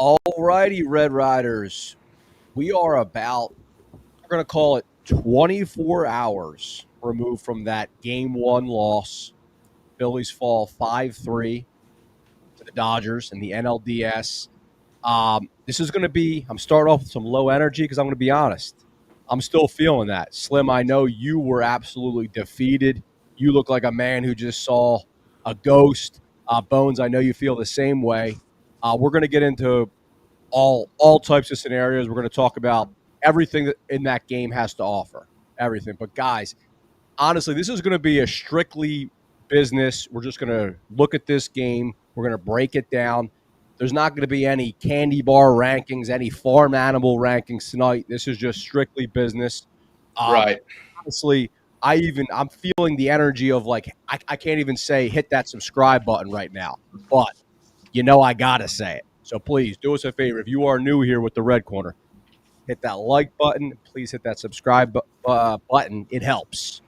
All righty, Red Riders. We are we're going to call it 24 hours removed from that game one loss. Phillies fall 5-3 to the Dodgers in the NLDS. This is going to be, I'm starting off with some low energy because I'm going to be honest. I'm still feeling that. Slim, I know you were absolutely defeated. You look like a man who just saw a ghost. Bones, I know you feel the same way. We're going to get into all types of scenarios. We're going to talk about everything that in that game has to offer, everything. But guys, honestly, this is going to be a strictly business. We're just going to look at this game. We're going to break it down. There's not going to be any candy bar rankings, any farm animal rankings tonight. This is just strictly business. Right. Honestly, I'm feeling the energy of like I can't even say hit that subscribe button right now, but I gotta say it. So please do us a favor. If you are new here with the Red Corner, hit that like button. Please hit that subscribe button. It helps.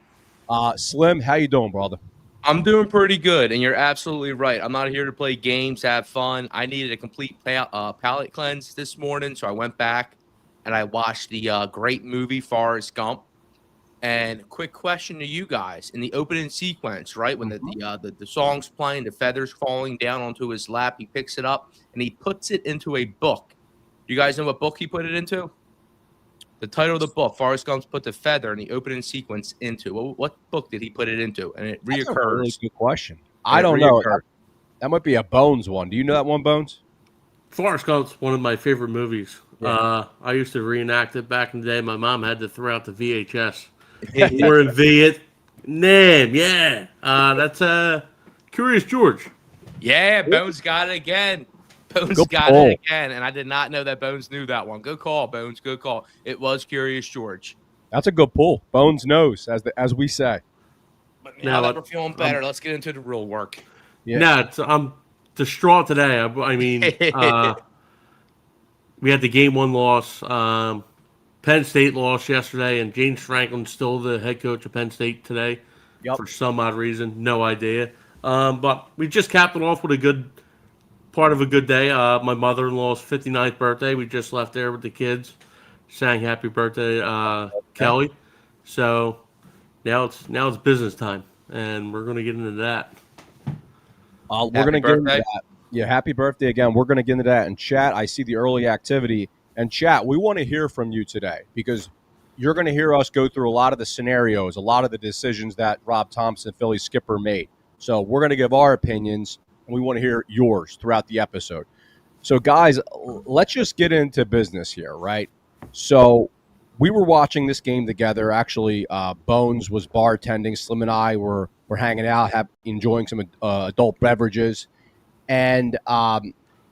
Slim, how you doing, brother? I'm doing pretty good, and you're absolutely right. I'm not here to play games, have fun. I needed a complete palate cleanse this morning, so I went back and I watched the great movie Forrest Gump. And quick question to you guys: in the opening sequence, right when the song's playing, the feathers falling down onto his lap, he picks it up and he puts it into a book. Do you guys know what book he put it into? The title of the book, Forrest Gump's put the feather in the opening sequence into. What book did he put it into? And it reoccurs. That's a really good question. I don't know. That might be a Bones one. Do you know that one, Bones? Forrest Gump's one of my favorite movies. Yeah. I used to reenact it back in the day. My mom had to throw out the VHS. We're in Vietnam. Yeah. That's Curious George. Yeah, Bones got it again. Bones got it again, and I did not know that Bones knew that one. Good call, Bones. Good call. It was Curious George. That's a good pull. Bones knows, as we say. But now that we're feeling better, let's get into the real work. Yeah, I'm distraught today. I mean, we had the game one loss. Penn State lost yesterday, and James Franklin's still the head coach of Penn State today for some odd reason. No idea. But we just capped it off with a good part of a good day. My mother-in-law's 59th birthday. We just left there with the kids. Sang happy birthday, Kelly. So now it's business time, and we're going to get into that. We're going to get into that. Yeah, happy birthday again. We're going to get into that. And chat, I see the early activity. And chat, we want to hear from you today because you're going to hear us go through a lot of the scenarios, a lot of the decisions that Rob Thompson, Philly skipper, made. So we're going to give our opinions, and we want to hear yours throughout the episode. So, guys, let's just get into business here, right? So we were watching this game together. Actually, Bones was bartending. Slim and I were hanging out, enjoying some adult beverages. And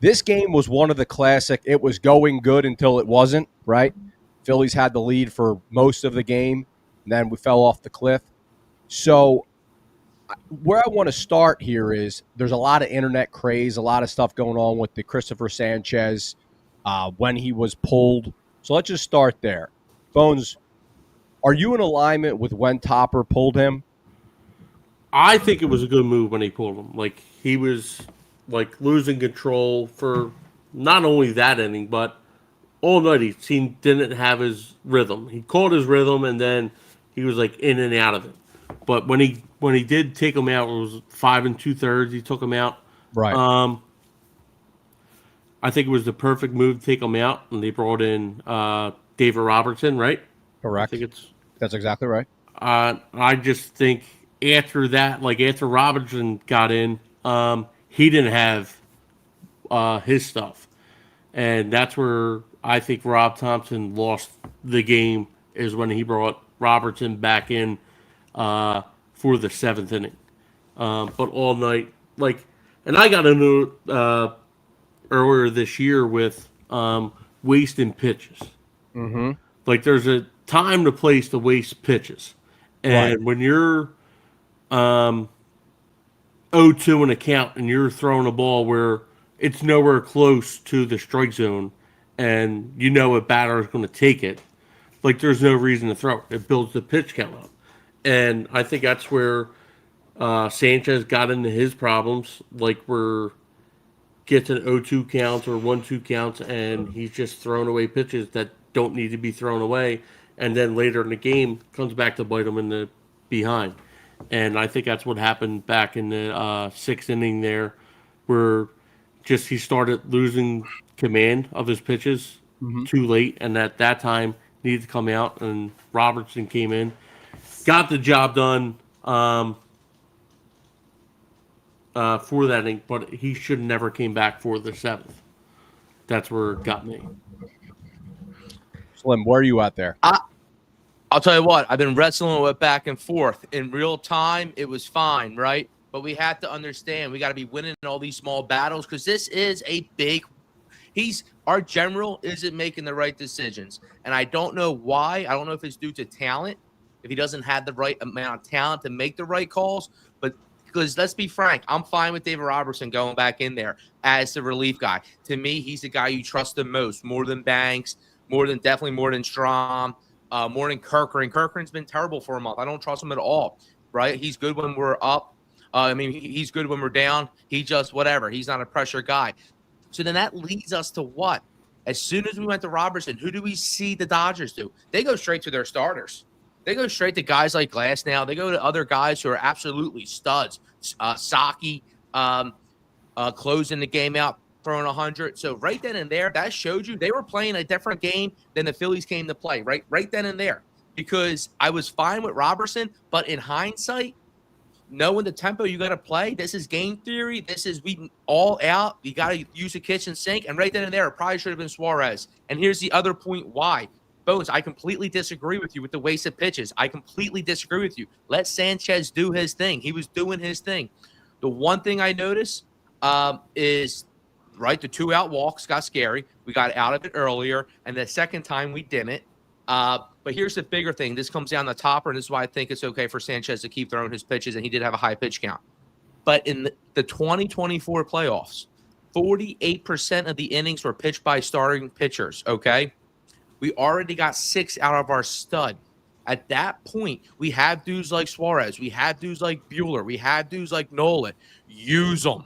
this game was one of the classic, it was going good until it wasn't, right? Phillies had the lead for most of the game, and then we fell off the cliff. So where I want to start here is there's a lot of internet craze, a lot of stuff going on with the Christopher Sanchez when he was pulled. So let's just start there. Bones, are you in alignment with when Topper pulled him? I think it was a good move when he pulled him. Like, he was like losing control for not only that inning, but all night he didn't have his rhythm. He caught his rhythm, and then he was like in and out of it. But when he did take him out, it was 5 2/3. He took him out. Right. I think it was the perfect move to take him out, and they brought in David Robertson, right? Correct. I think that's exactly right. I just think after that, like after Robertson got in, he didn't have his stuff, and that's where I think Rob Thompson lost the game. Is when he brought Robertson back in for the 7th inning. But all night, and I got into earlier this year with wasting pitches. Mm-hmm. Like, there's a time to place to waste pitches. And when you're 0-2 in a count and you're throwing a ball where it's nowhere close to the strike zone and you know a batter is going to take it, like, there's no reason to throw it. It builds the pitch count up. And I think that's where Sanchez got into his problems, like where gets an 0-2 count or 1-2 counts, and he's just throwing away pitches that don't need to be thrown away, and then later in the game comes back to bite him in the behind. And I think that's what happened back in the sixth inning there, where just he started losing command of his pitches too late, and at that time needed to come out, and Robertson came in, got the job done for that inning, but he should never came back for the seventh. That's where it got me. Slim, where are you at there? I'll tell you what, I've been wrestling with back and forth. In real time, it was fine, right? But we have to understand we got to be winning all these small battles because this is a big our general isn't making the right decisions. And I don't know why. I don't know if it's due to talent, if he doesn't have the right amount of talent to make the right calls. But because let's be frank, I'm fine with David Robertson going back in there as the relief guy. To me, he's the guy you trust the most, more than Banks, definitely more than Strom, more than Kirkland. Kirkland's been terrible for a month. I don't trust him at all, right? He's good when we're up. He's good when we're down. He just whatever. He's not a pressure guy. So then that leads us to what? As soon as we went to Robertson, who do we see the Dodgers do? They go straight to their starters. They go straight to guys like Glass now. They go to other guys who are absolutely studs. Saki closing the game out, throwing 100. So right then and there, that showed you they were playing a different game than the Phillies came to play, right then and there. Because I was fine with Robertson, but in hindsight, knowing the tempo you got to play, this is game theory. This is we all out. You got to use the kitchen sink. And right then and there, it probably should have been Suarez. And here's the other point why. Bones, I completely disagree with you with the wasted pitches. I completely disagree with you. Let Sanchez do his thing. He was doing his thing. The one thing I noticed is, right, the 2-out walks got scary. We got out of it earlier. And the second time we didn't. But here's the bigger thing. This comes down the topper, and this is why I think it's okay for Sanchez to keep throwing his pitches, and he did have a high pitch count. But in the 2024 playoffs, 48% of the innings were pitched by starting pitchers, okay? We already got 6 out of our stud. At that point, we have dudes like Suarez. We have dudes like Buehler. We have dudes like Nolan. Use them.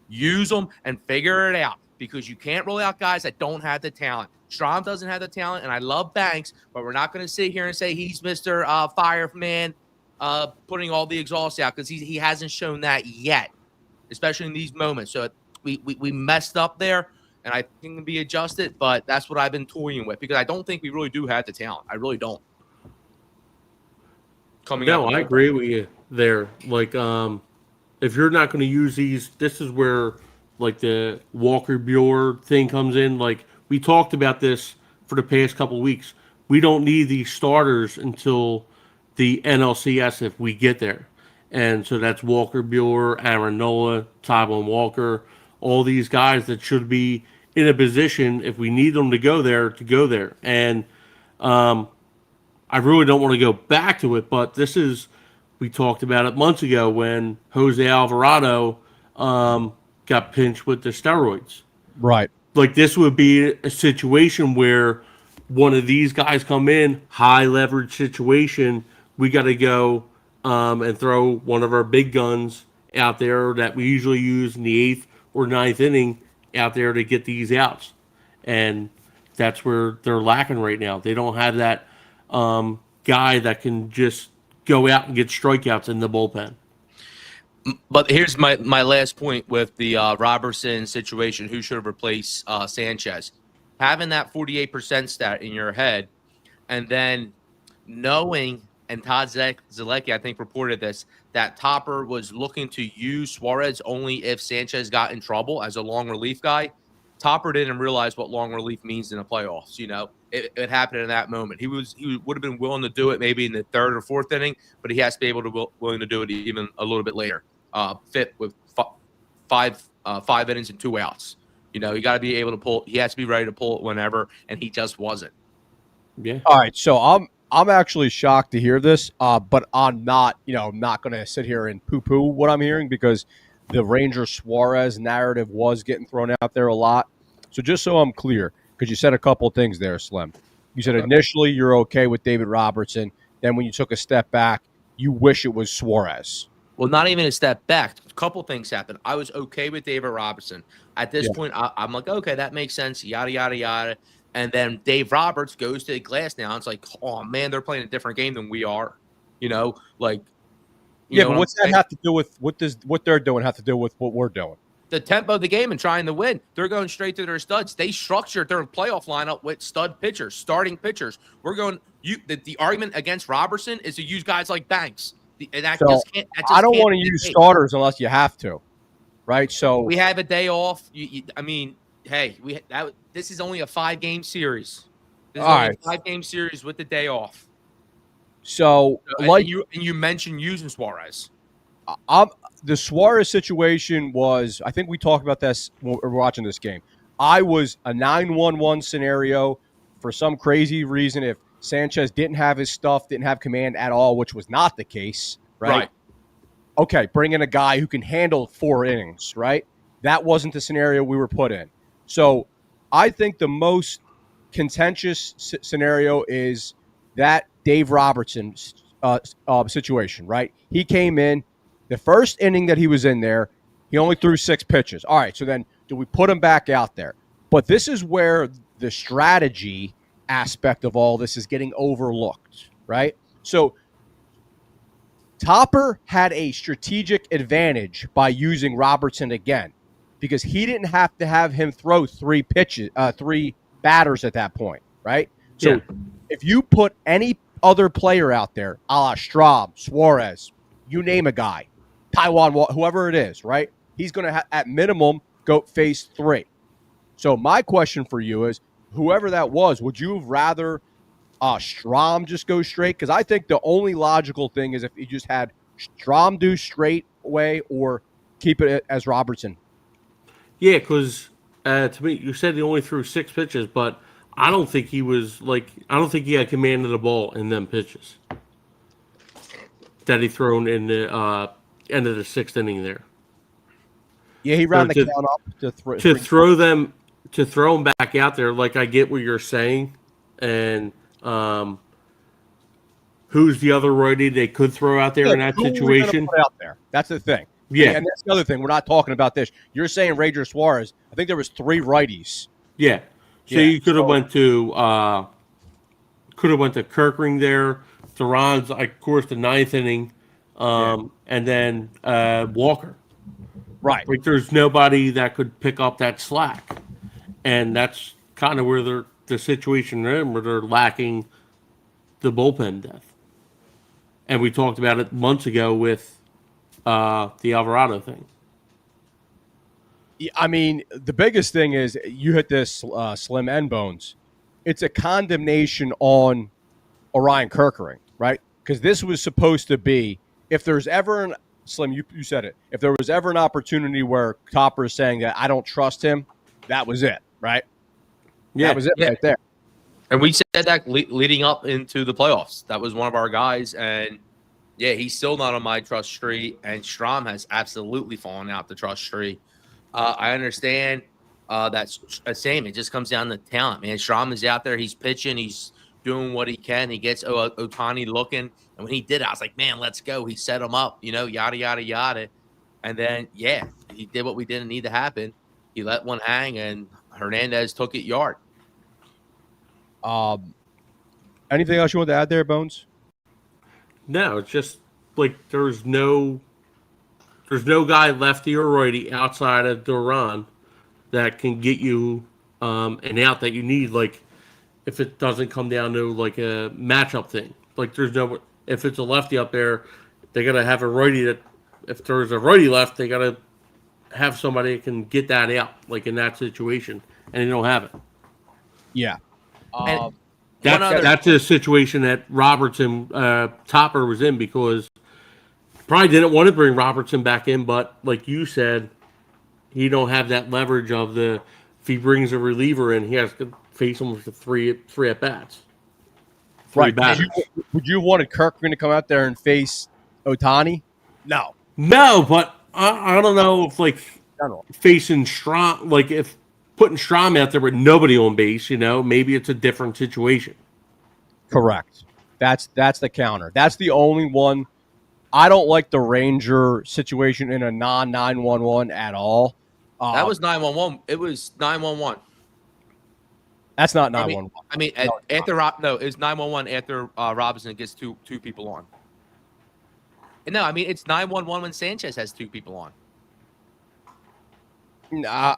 Use them and figure it out because you can't roll out guys that don't have the talent. Strom doesn't have the talent, and I love Banks, but we're not going to sit here and say he's Mr. Fireman putting all the exhaust out because he hasn't shown that yet, especially in these moments. So we messed up there, and I think it can be adjusted, but that's what I've been toying with because I don't think we really do have the talent. I really don't. I agree with you there. Like, if you're not going to use these, this is where, like, the Walker Buehler thing comes in. Like, we talked about this for the past couple of weeks. We don't need these starters until the NLCS if we get there. And so that's Walker Buehler, Aaron Nola, Taijuan Walker, all these guys that should be in a position, if we need them to go there, to go there. And I really don't want to go back to it, but this is, we talked about it months ago when Jose Alvarado got pinched with the steroids. Right. Like, this would be a situation where one of these guys come in, high leverage situation, we got to go and throw one of our big guns out there that we usually use in the 8th or 9th inning out there to get these outs. And that's where they're lacking right now. They don't have that guy that can just go out and get strikeouts in the bullpen. But here's my last point with the Robertson situation, who should have replaced Sanchez. Having that 48% stat in your head and then knowing, and Todd Zalecki, I think, reported this, that Topper was looking to use Suarez only if Sanchez got in trouble as a long relief guy. Topper didn't realize what long relief means in the playoffs. You know, it happened in that moment. He would have been willing to do it maybe in the 3rd or 4th inning, but he has to be willing to do it even a little bit later. Fit with five innings and 2 outs. You know, you got to be able to pull. He has to be ready to pull it whenever, and he just wasn't. Yeah. All right. So I'm actually shocked to hear this, but I'm not going to sit here and poo-poo what I'm hearing because the Ranger Suarez narrative was getting thrown out there a lot. So just so I'm clear, because you said a couple of things there, Slim. You said initially you're okay with David Robertson. Then when you took a step back, you wish it was Suarez. Well, not even a step back. A couple things happened. I was okay with David Robertson. At this point, I'm like, okay, that makes sense, yada, yada, yada. And then Dave Roberts goes to the glass now. It's like, oh, man, they're playing a different game than we are. Like, yeah, but what's that have to do with what they're doing have to do with what we're doing? The tempo of the game and trying to win. They're going straight to their studs. They structured their playoff lineup with stud pitchers, starting pitchers. We're going the argument against Robertson is to use guys like Banks. I don't want to use starters unless you have to, right? So we have a day off. I mean, hey, this is only a 5-game series. This is only a 5-game series with the day off. So, and you mentioned using Suarez. The Suarez situation was, I think we talked about this when we were watching this game. I was a 9-1-1 scenario for some crazy reason. If Sanchez didn't have his stuff, didn't have command at all, which was not the case, right? Okay, bring in a guy who can handle 4 innings, right? That wasn't the scenario we were put in. So I think the most contentious scenario is that Dave Robertson situation, right? He came in, the first inning that he was in there, he only threw 6 pitches. All right, so then do we put him back out there? But this is where the strategy aspect of all this is getting overlooked, right? So Topper had a strategic advantage by using Robertson again because he didn't have to have him throw 3 batters at that point, right? So if you put any other player out there, a la Straub, Suarez, you name a guy, Taiwan, whoever it is, right? He's going to, at minimum, go face 3. So my question for you is, whoever that was, would you have rather Strahm just go straight? Because I think the only logical thing is if you just had Strahm do straight away or keep it as Robertson. Yeah, because to me, you said he only threw 6 pitches, but I don't think he had command of the ball in them pitches that he thrown in the end of the 6th inning there. Yeah, he ran the count up to throw them back out there. Like, I get what you're saying, and who's the other righty they could throw out there in that situation? Put out there. That's the thing. Yeah, and that's the other thing. We're not talking about this. You're saying Ranger Suarez. I think there was 3 righties. Yeah. So you could have went to Kirkring there. Theron's, of course, the 9th inning, and then Walker. Right. Like, there's nobody that could pick up that slack, and that's kind of where the situation they're in, where they're lacking the bullpen depth. And we talked about it months ago with the Alvarado thing. I mean, the biggest thing is you hit this Slim and Bones. It's a condemnation on Orion Kirkering, right? Because this was supposed to be, if there's ever an Slim, you said it. If there was ever an opportunity where Topper is saying that I don't trust him, that was it, right? Yeah, that was it right there. And we said that leading up into the playoffs. That was one of our guys, and yeah, he's still not on my trust tree. And Strahm has absolutely fallen out the trust tree. I understand that's same. It just comes down to talent, man. Strahm is out there. He's pitching. He's doing what he can. He gets Ohtani looking. And when he did it, I was like, man, let's go. He set him up, yada, yada, yada. And then, yeah, he did what we didn't need to happen. He let one hang, and Hernandez took it yard. Anything else you want to add there, Bones? No, it's just like there's no guy lefty or righty outside of Duran that can get you an out that you need. Like, if it doesn't come down to like a matchup thing, like if it's a lefty up there, they gotta have a righty that. If there's a righty left, they gotta have somebody that can get that out, like in that situation, and they don't have it. Yeah. That's a situation that Robertson Topper was in, because probably didn't want to bring Robertson back in, but like you said, he don't have that leverage of if he brings a reliever in, he has to face him with three at bats. Right. Would you wanted Kirkman to come out there and face Ohtani? No, but I don't know if facing Strahm, like if putting Strahm out there with nobody on base, maybe it's a different situation. Correct. That's the counter. That's the only one I don't like the Ranger situation in a non-911 at all. That was 911. It was 911. That's not I mean, 911. I mean, No, after it's 911 after Robinson gets two people on. And no, I mean it's 911 when Sanchez has two people on. nah,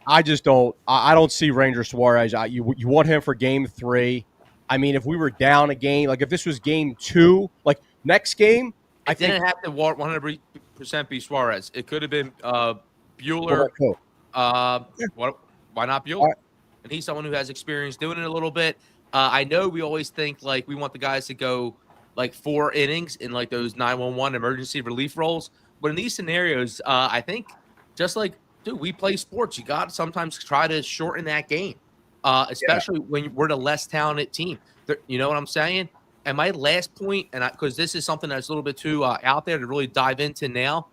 I just don't. I don't see Ranger Suarez. You want him for Game 3. I mean, if we were down a game, like if this was Game 2, like next game, I It think didn't have to 100% be Suarez. It could have been well, Bueller. that's cool. Why not Bueller? All right. And he's someone who has experience doing it a little bit. I know we always think like we want the guys to go like 4 innings in like those 911 emergency relief roles, but in these scenarios, I think just like dude, we play sports. You got to sometimes try to shorten that game, especially when we're the less talented team. You know what I'm saying? And my last point, and because this is something that's a little bit too out there to really dive into now,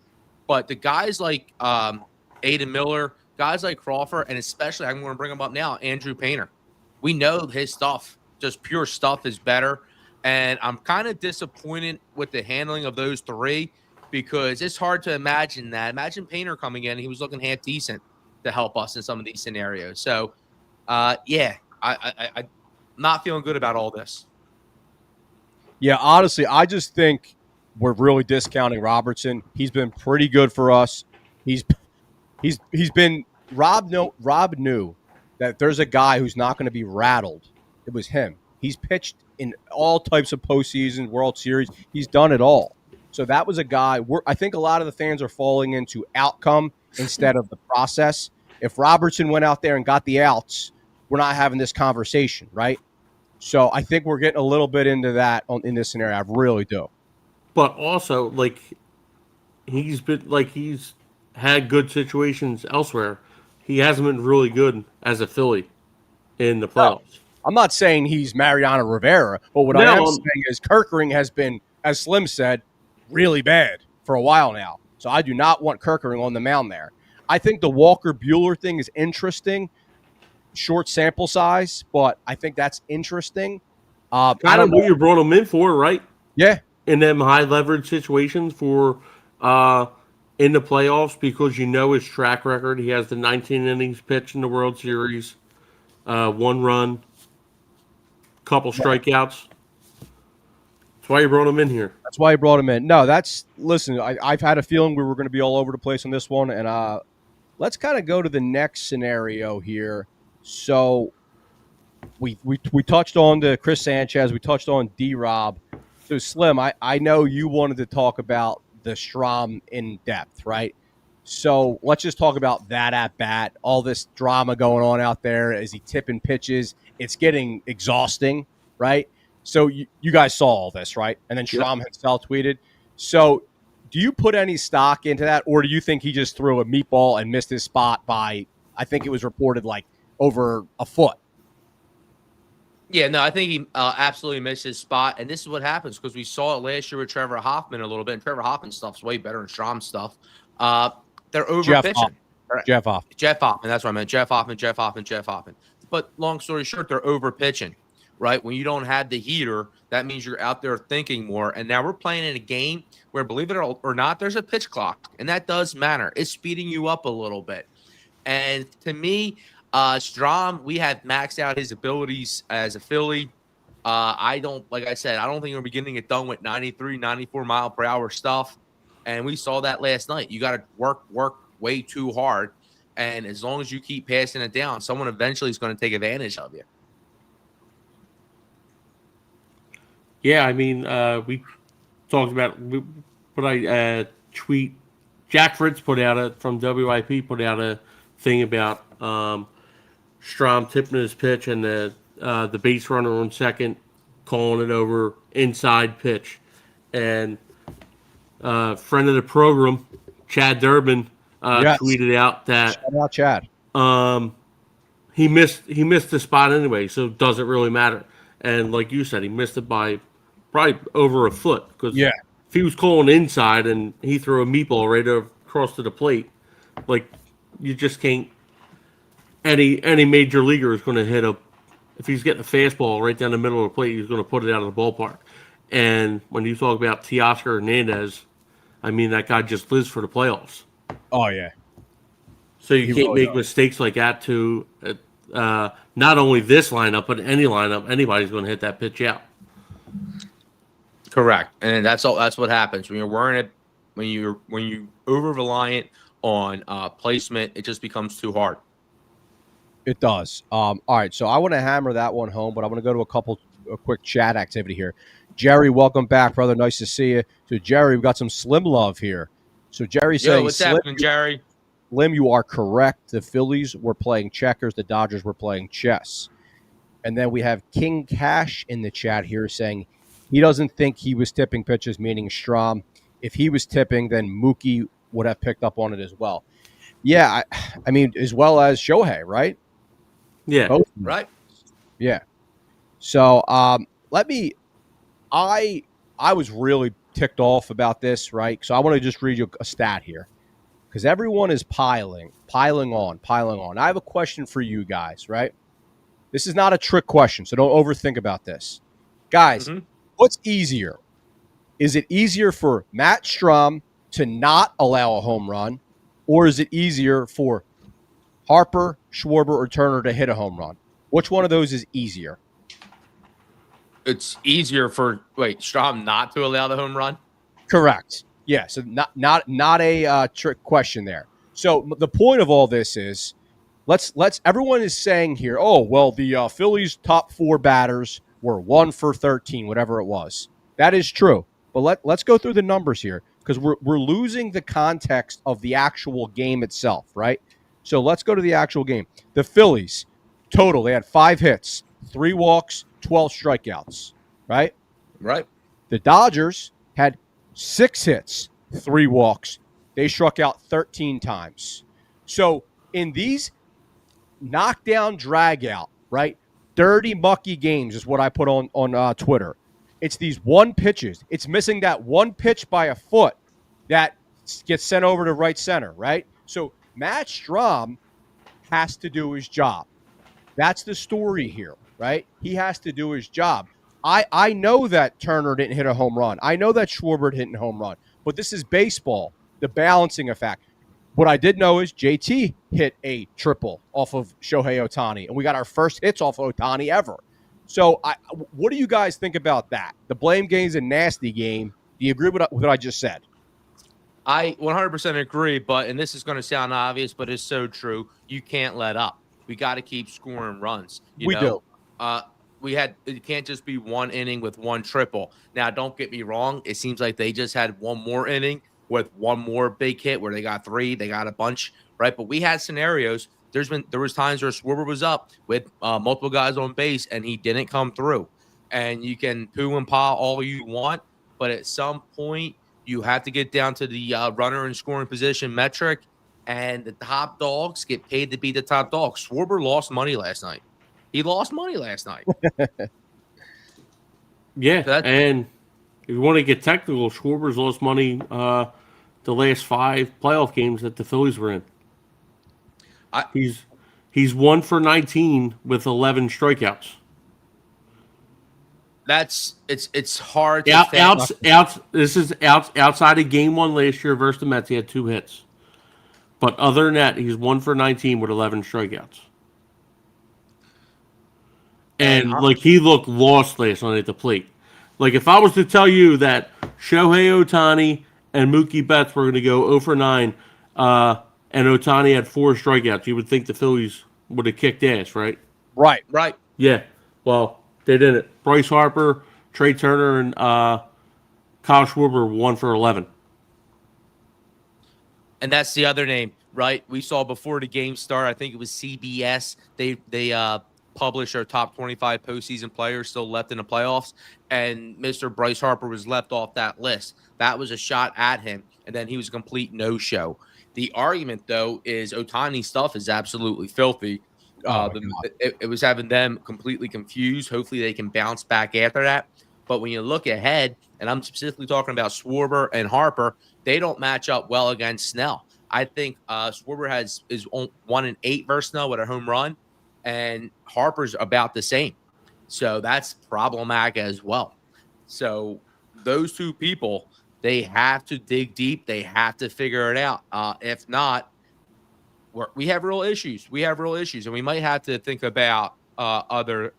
but the guys like Aiden Miller, guys like Crawford, and especially I'm going to bring him up now, Andrew Painter. We know his stuff, just pure stuff, is better. And I'm kind of disappointed with the handling of those three because it's hard to imagine that. Imagine Painter coming in, he was looking half decent to help us in some of these scenarios. So, I'm not feeling good about all this. Yeah, honestly, I just think we're really discounting Robertson. He's been pretty good for us. He's been Rob knew that there's a guy who's not going to be rattled. It was him. He's pitched in all types of postseason, World Series. He's done it all. So that was a guy. I think a lot of the fans are falling into outcome instead of the process. If Robertson went out there and got the outs, we're not having this conversation, right? So I think we're getting a little bit into that in this scenario. I really do. But also, like, he's had good situations elsewhere. He hasn't been really good as a Philly in the playoffs. No, I'm not saying he's Mariano Rivera, but what I am saying is Kerkering has been, as Slim said, really bad for a while now. So I do not want Kerkering on the mound there. I think the Walker Bueller thing is interesting. Short sample size, but I think that's interesting. I don't know what you brought him in for, right? Yeah. In them high leverage situations for in the playoffs because you know his track record. He has the 19 innings pitched in the World Series, 1 run, couple strikeouts. That's why you brought him in here. That's why you brought him in. No, listen, I've had a feeling we were going to be all over the place on this one, and let's kind of go to the next scenario here. So we touched on the Chris Sanchez. We touched on D-Rob. So, Slim, I know you wanted to talk about the Strom in depth, right? So let's just talk about that at bat, all this drama going on out there. Is he tipping pitches? It's getting exhausting, right? So you guys saw all this, right? And then Strom himself tweeted. So do you put any stock into that, or do you think he just threw a meatball and missed his spot by, I think it was reported, like over a foot? Yeah, no, I think he absolutely missed his spot. And this is what happens because we saw it last year with Trevor Hoffman a little bit. And Trevor Hoffman's stuff's way better than Strom's stuff. They're over pitching. Jeff Hoffman. That's what I meant. Jeff Hoffman. But long story short, they're over pitching, right? When you don't have the heater, that means you're out there thinking more. And now we're playing in a game where, believe it or not, there's a pitch clock. And that does matter. It's speeding you up a little bit. And to me, Strom, we have maxed out his abilities as a Philly. Like I said, I don't think we're beginning it done with 93, 94 mile per hour stuff. And we saw that last night. You got to work way too hard. And as long as you keep passing it down, someone eventually is going to take advantage of you. Yeah, I mean, we talked about what I tweet. Jack Fritz from WIP put out a thing about Strom tipping his pitch and the base runner on second calling it over inside pitch. And friend of the program, Chad Durbin, tweeted out that shout out Chad. He missed the spot anyway, so it doesn't really matter. And like you said, he missed it by probably over a foot because if he was calling inside and he threw a meatball right across to the plate, like you just can't. Any major leaguer is going to hit if he's getting a fastball right down the middle of the plate, he's going to put it out of the ballpark. And when you talk about Teoscar Hernandez, I mean, that guy just lives for the playoffs. Oh yeah, So you he can't really make does. mistakes like that to not only this lineup, but any lineup. Anybody's going to hit that pitch out. Correct, and that's all. That's what happens when you're wearing it. When you over reliant on placement, it just becomes too hard. It does. All right, so I want to hammer that one home, but I want to go to a quick chat activity here. Jerry, welcome back, brother. Nice to see you. So, Jerry, we've got some Slim love here. So, Jerry Yo, saying, what's happening, Jerry? Slim, you are correct. The Phillies were playing checkers. The Dodgers were playing chess. And then we have King Cash in the chat here saying he doesn't think he was tipping pitches, meaning Strom. If he was tipping, then Mookie would have picked up on it as well. Yeah, I mean, as well as Shohei, right? Yeah. Both. Right. Yeah. So let me. I was really ticked off about this, right? So I want to just read you a stat here because everyone is piling on. I have a question for you guys, right? This is not a trick question, so don't overthink about this, guys. Mm-hmm. What's easier? Is it easier for Matt Strom to not allow a home run, or is it easier for Harper, Schwarber, or Turner to hit a home run? Which one of those is easier? It's easier for Strom not to allow the home run. Correct. Yeah. So not a trick question there. So the point of all this is, let's everyone is saying here, oh well, the Phillies' top 4 batters were 1 for 13, whatever it was. That is true. But let's go through the numbers here because we're losing the context of the actual game itself, right? So let's go to the actual game. The Phillies total, they had 5 hits, 3 walks, 12 strikeouts, right? Right. The Dodgers had 6 hits, 3 walks. They struck out 13 times. So in these knockdown, drag out, right? Dirty, mucky games is what I put on Twitter. It's these one pitches. It's missing that one pitch by a foot that gets sent over to right center, right? So Matt Strom has to do his job. That's the story here, right? He has to do his job. I know that Turner didn't hit a home run. I know that Schwarber didn't hit a home run. But this is baseball, the balancing effect. What I did know is JT hit a triple off of Shohei Ohtani, and we got our first hits off of Ohtani ever. So what do you guys think about that? The blame game is a nasty game. Do you agree with what I just said? I 100% agree, and this is going to sound obvious, but it's so true. You can't let up. We got to keep scoring runs. We do. It can't just be one inning with one triple. Now, don't get me wrong. It seems like they just had one more inning with one more big hit where they got 3, they got a bunch, right? But we had scenarios. There was times where Schwarber was up with multiple guys on base and he didn't come through. And you can poo and paw all you want, but at some point you have to get down to the runner in scoring position metric, and the top dogs get paid to be the top dog. Schwarber lost money last night. He lost money last night. Yeah, and if you want to get technical, Schwarber's lost money the last 5 playoff games that the Phillies were in. He's 1 for 19 with 11 strikeouts. It's hard to This is outside of game 1 last year versus the Mets. He had 2 hits, but other than that, he's 1 for 19 with 11 strikeouts. And he looked lost last night at the plate. Like if I was to tell you that Shohei Ohtani and Mookie Betts were going to go 0 for 9, and Ohtani had 4 strikeouts, you would think the Phillies would have kicked ass, right? Right. Yeah. Well, they didn't. Bryce Harper, Trey Turner, and Kyle Schwarber 1 for 11. And that's the other name, right? We saw before the game start. I think it was CBS. They published our top 25 postseason players still left in the playoffs, and Mr. Bryce Harper was left off that list. That was a shot at him, and then he was a complete no-show. The argument, though, is Ohtani's stuff is absolutely filthy. It was having them completely confused. Hopefully they can bounce back after that. But when you look ahead, and I'm specifically talking about Schwarber and Harper, they don't match up well against Snell. I think Schwarber is 1-8 versus Snell with a home run, and Harper's about the same. So that's problematic as well. So those two people, they have to dig deep. They have to figure it out. If not, we have real issues. We have real issues, and we might have to think about other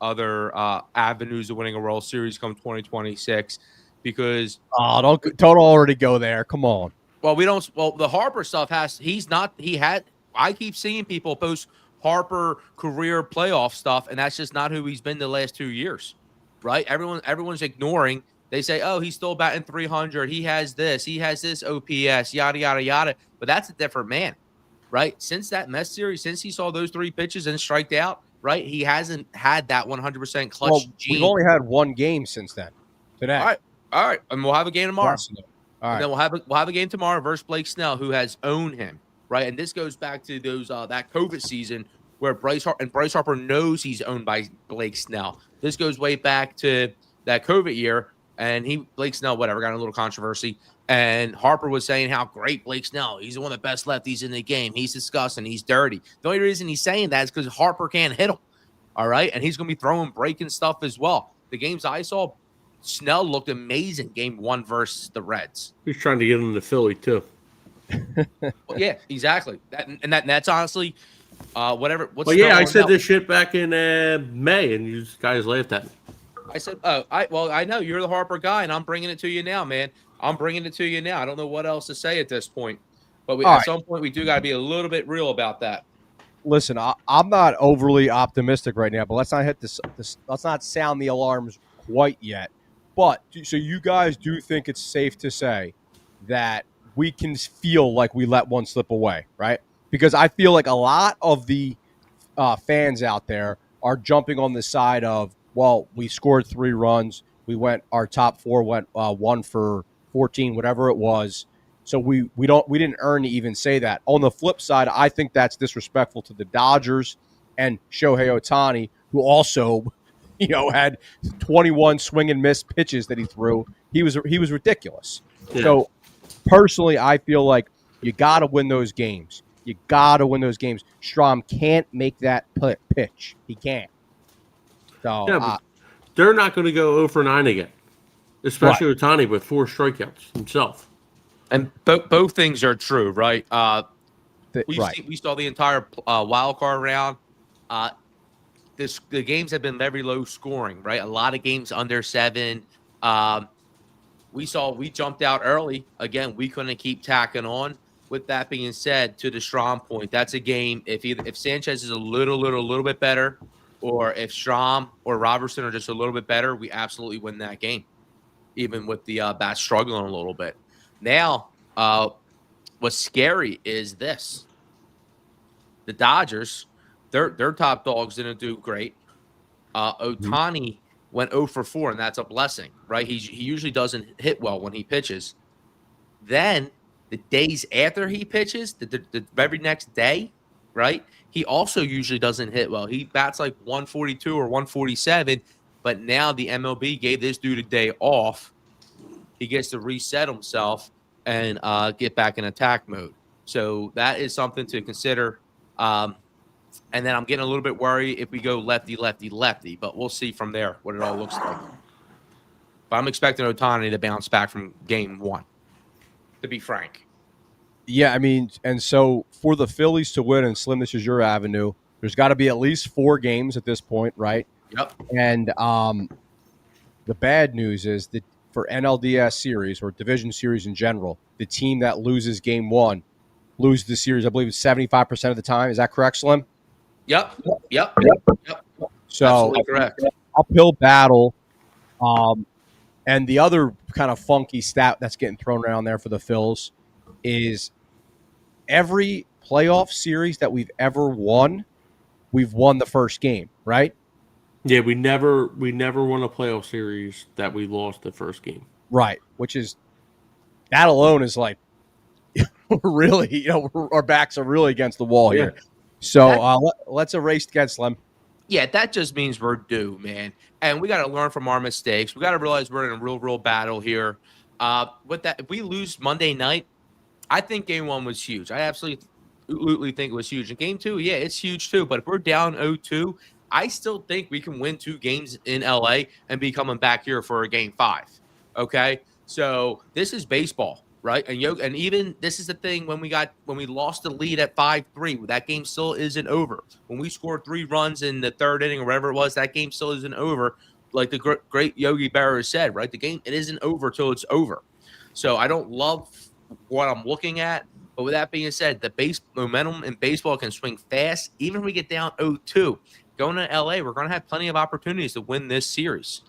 avenues of winning a World Series come 2026 because don't already go there. Come on. well, we don't. Well, the Harper stuff has. He's not. He had. I keep seeing people post Harper career playoff stuff, and that's just not who he's been the last 2 years, right? Everyone's ignoring. They say, "Oh, he's still batting 300. He has this. He has this OPS. Yada yada yada." But that's a different man, right? Since that Mets series, since he saw those 3 pitches and striked out, right? He hasn't had that 100% clutch gene. We've only had 1 game since then. Today. All right, and we'll have a game tomorrow. All right. And then we'll have a game tomorrow versus Blake Snell, who has owned him, right? And this goes back to those that COVID season where Bryce Harper knows he's owned by Blake Snell. This goes way back to that COVID year, and Blake Snell, whatever, got in a little controversy. And Harper was saying how great Blake Snell, he's one of the best lefties in the game. He's disgusting, he's dirty. The only reason he's saying that is because Harper can't hit him. All right, and he's gonna be throwing breaking stuff as well. The games I saw, Snell looked amazing game 1 versus the Reds. He's trying to get him to Philly too. Well, yeah, exactly. That's honestly whatever. I said this shit back in May, and you guys laughed at me. I said, I know you're the Harper guy, and I'm bringing it to you now, man. I'm bringing it to you now. I don't know what else to say at this point, but at some point we do got to be a little bit real about that. Listen, I'm not overly optimistic right now, but let's not hit this. Let's not sound the alarms quite yet. But so you guys do think it's safe to say that we can feel like we let one slip away, right? Because I feel like a lot of the fans out there are jumping on the side of, well, we scored 3 runs. Our top 4 went 1 for 14, whatever it was. So we didn't earn to even say that. On the flip side, I think that's disrespectful to the Dodgers and Shohei Ohtani, who also, had 21 swing and miss pitches that he threw. He was ridiculous. Yeah. So personally, I feel like you got to win those games. You got to win those games. Strom can't make that pitch. He can't. So they're not going to go 0 for 9 again, especially Ohtani with 4 strikeouts himself. And both things are true, right? We saw the entire wild card round. The games have been very low scoring, right? A lot of games under 7. We jumped out early. Again, we couldn't keep tacking on. With that being said, to the Strom point, that's a game. If Sanchez is a little bit better, or if Strom or Robertson are just a little bit better, we absolutely win that game, even with the bat struggling a little bit. Now, what's scary is this: the Dodgers, their top dogs didn't do great. Ohtani went 0 for 4, and that's a blessing, right? He usually doesn't hit well when he pitches. Then the days after he pitches, the very next day, right? He also usually doesn't hit well. He bats like 142 or 147, but now the MLB gave this dude a day off. He gets to reset himself and get back in attack mode. So that is something to consider. And then I'm getting a little bit worried if we go lefty, but we'll see from there what it all looks like. But I'm expecting Ohtani to bounce back from game 1, to be frank. Yeah, I mean, and so for the Phillies to win, and Slim, this is your avenue, there's got to be at least 4 games at this point, right? Yep. And the bad news is that for NLDS series or division series in general, the team that loses game 1 loses the series, I believe, 75% of the time. Is that correct, Slim? Yep. So absolutely correct. Uphill battle. And the other kind of funky stat that's getting thrown around there for the Phils is every playoff series that we've ever won, we've won the first game, right? Yeah, we never won a playoff series that we lost the first game. Right, which is, that alone is like, really, our backs are really against the wall here. So let's erase against Slim. Yeah, that just means we're due, man. And we got to learn from our mistakes. We got to realize we're in a real battle here. With that, if we lose Monday night, I think game 1 was huge. I absolutely think it was huge. And game 2, yeah, it's huge too. But if we're down 0-2, I still think we can win 2 games in LA and be coming back here for a game 5. Okay? So this is baseball, right? And even this is the thing when we lost the lead at 5-3, that game still isn't over. When we scored 3 runs in the 3rd inning or whatever it was, that game still isn't over. Like the great Yogi Berra said, right? The game, it isn't over till it's over. So I don't love what I'm looking at. But with that being said, the base momentum in baseball can swing fast. Even if we get down 0-2, going to LA, we're going to have plenty of opportunities to win this series.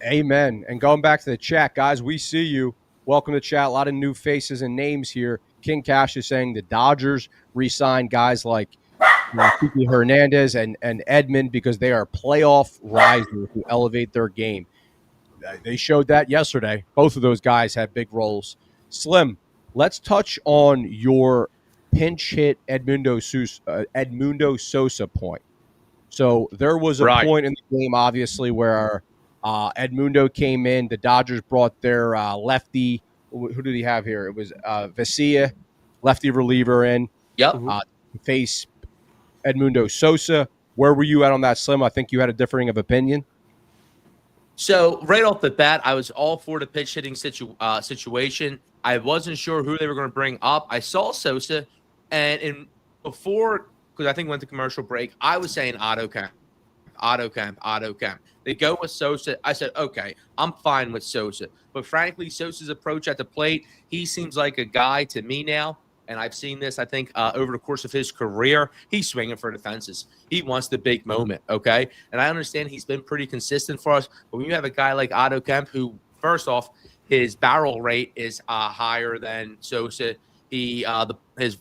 Amen. And going back to the chat, guys, we see you. Welcome to chat. A lot of new faces and names here. King Cash is saying the Dodgers re-signed guys like Kiki Hernandez and Edmund because they are playoff risers who elevate their game. They showed that yesterday. Both of those guys had big roles. Slim, let's touch on your pinch hit Edmundo Sosa point. So there was a point in the game, obviously, where Edmundo came in. The Dodgers brought their lefty. Who did he have here? It was Vesia, lefty reliever in. Yep. To face Edmundo Sosa. Where were you at on that, Slim? I think you had a differing of opinion. So right off the bat, I was all for the pitch hitting situation. I wasn't sure who they were going to bring up. I saw Sosa, and before, because I think we went to commercial break, I was saying Otto Kemp. They go with Sosa. I said, okay, I'm fine with Sosa. But frankly, Sosa's approach at the plate, he seems like a guy to me now. And I've seen this, I think, over the course of his career. He's swinging for the fences. He wants the big moment, okay? And I understand he's been pretty consistent for us. But when you have a guy like Otto Kemp, who, first off, his barrel rate is higher than Sosa. His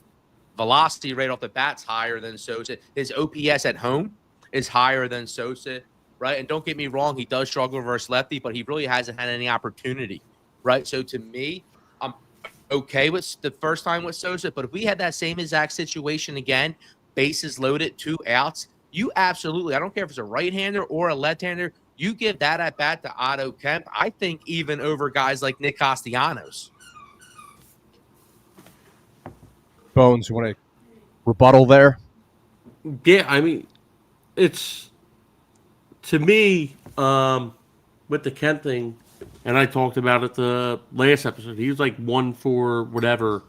velocity rate off the bat's higher than Sosa. His OPS at home is higher than Sosa, right? And don't get me wrong, he does struggle versus lefty, but he really hasn't had any opportunity, right? So to me, I'm okay with the first time with Sosa, but if we had that same exact situation again, bases loaded, 2 outs, you absolutely, I don't care if it's a right-hander or a left-hander, you give that at bat to Otto Kemp, I think even over guys like Nick Castellanos. Bones, you want to rebuttal there? Yeah, I mean, it's, to me, with the Kemp thing, and I talked about it the last episode, he was like 1 for whatever,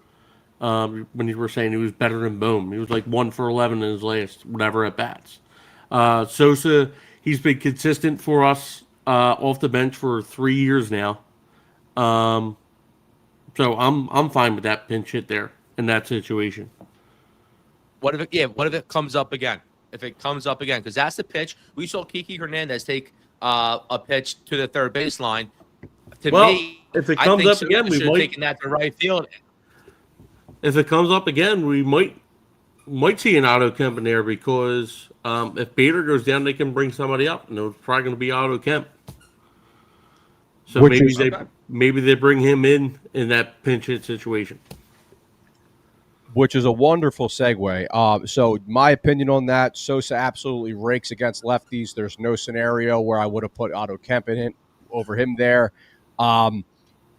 when you were saying he was better than Bohm. He was like 1 for 11 in his last whatever at bats. Sosa, he's been consistent for us off the bench for 3 years now. So I'm fine with that pinch hit there in that situation. What if it comes up again? If it comes up again, because that's the pitch. We saw Kiki Hernandez take a pitch to the third baseline. To me, if it comes up again, we might taking that to right field. If it comes up again, we might see an Otto Kemp in there because if Bader goes down, they can bring somebody up, and it's probably going to be Otto Kemp. So maybe they bring him in that pinch hit situation. Which is a wonderful segue. So my opinion on that, Sosa absolutely rakes against lefties. There's no scenario where I would have put Otto Kemp in it over him there. In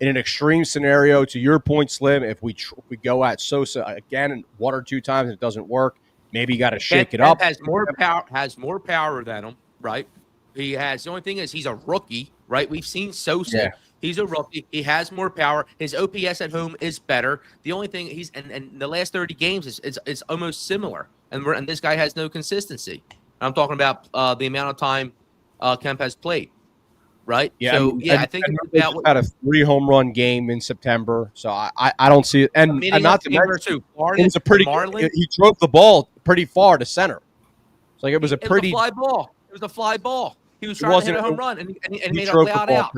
an extreme scenario, to your point, Slim, if we go at Sosa again 1 or 2 times and it doesn't work, maybe you got to shake it up. Has more power than him, right? He has. The only thing is he's a rookie, right? We've seen Sosa. Yeah. He's a rookie. He has more power. His OPS at home is better. The only thing and the last 30 games is almost similar. And this guy has no consistency. I'm talking about the amount of time Kemp has played, right? Yeah. So I think about had a 3 home run game in September. So I don't see it. And not to mention, it was a pretty. He drove the ball pretty far to center. It's like it was a pretty fly ball. It was a fly ball. He was trying to hit a home run, and he made a loud out.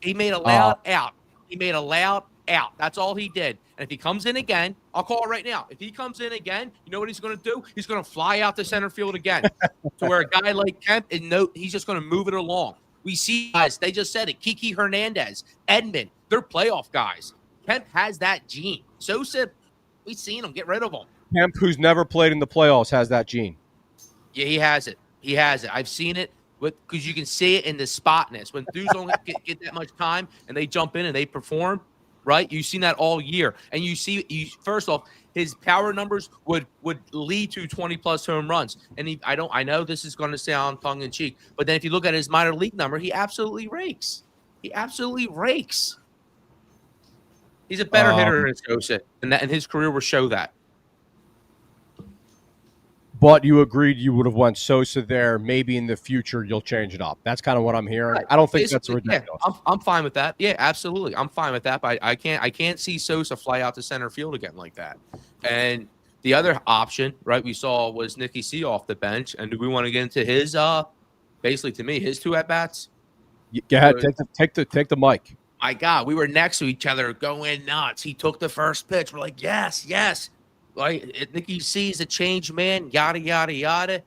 He made a loud out. He made a loud out. That's all he did. And if he comes in again, I'll call it right now. If he comes in again, you know what he's going to do? He's going to fly out to center field again. To where a guy like Kemp, he's just going to move it along. We see guys, they just said it, Kiki Hernandez, Edmund, they're playoff guys. Kemp has that gene. Sosa, we've seen him. Get rid of him. Kemp, who's never played in the playoffs, has that gene. Yeah, he has it. He has it. I've seen it. Because you can see it in the spotness. When dudes don't get that much time and they jump in and they perform, right? You've seen that all year. And first off, his power numbers would lead to 20+ home runs. And I know this is going to sound tongue in cheek, but then if you look at his minor league number, he absolutely rakes. He absolutely rakes. He's a better hitter than Sosa, and his career will show that. But you agreed you would have went Sosa there. Maybe in the future you'll change it up. That's kind of what I'm hearing. Right. I don't think that's ridiculous. Yeah, I'm fine with that. Yeah, absolutely. I'm fine with that. But I can't see Sosa fly out to center field again like that. And the other option, right, we saw was Nicky C off the bench. And do we want to get into his basically to me, his 2 at-bats? Go ahead, take the mic. My God, we were next to each other going nuts. He took the first pitch. We're like, yes. Like Nicky C's a changed man, yada yada yada.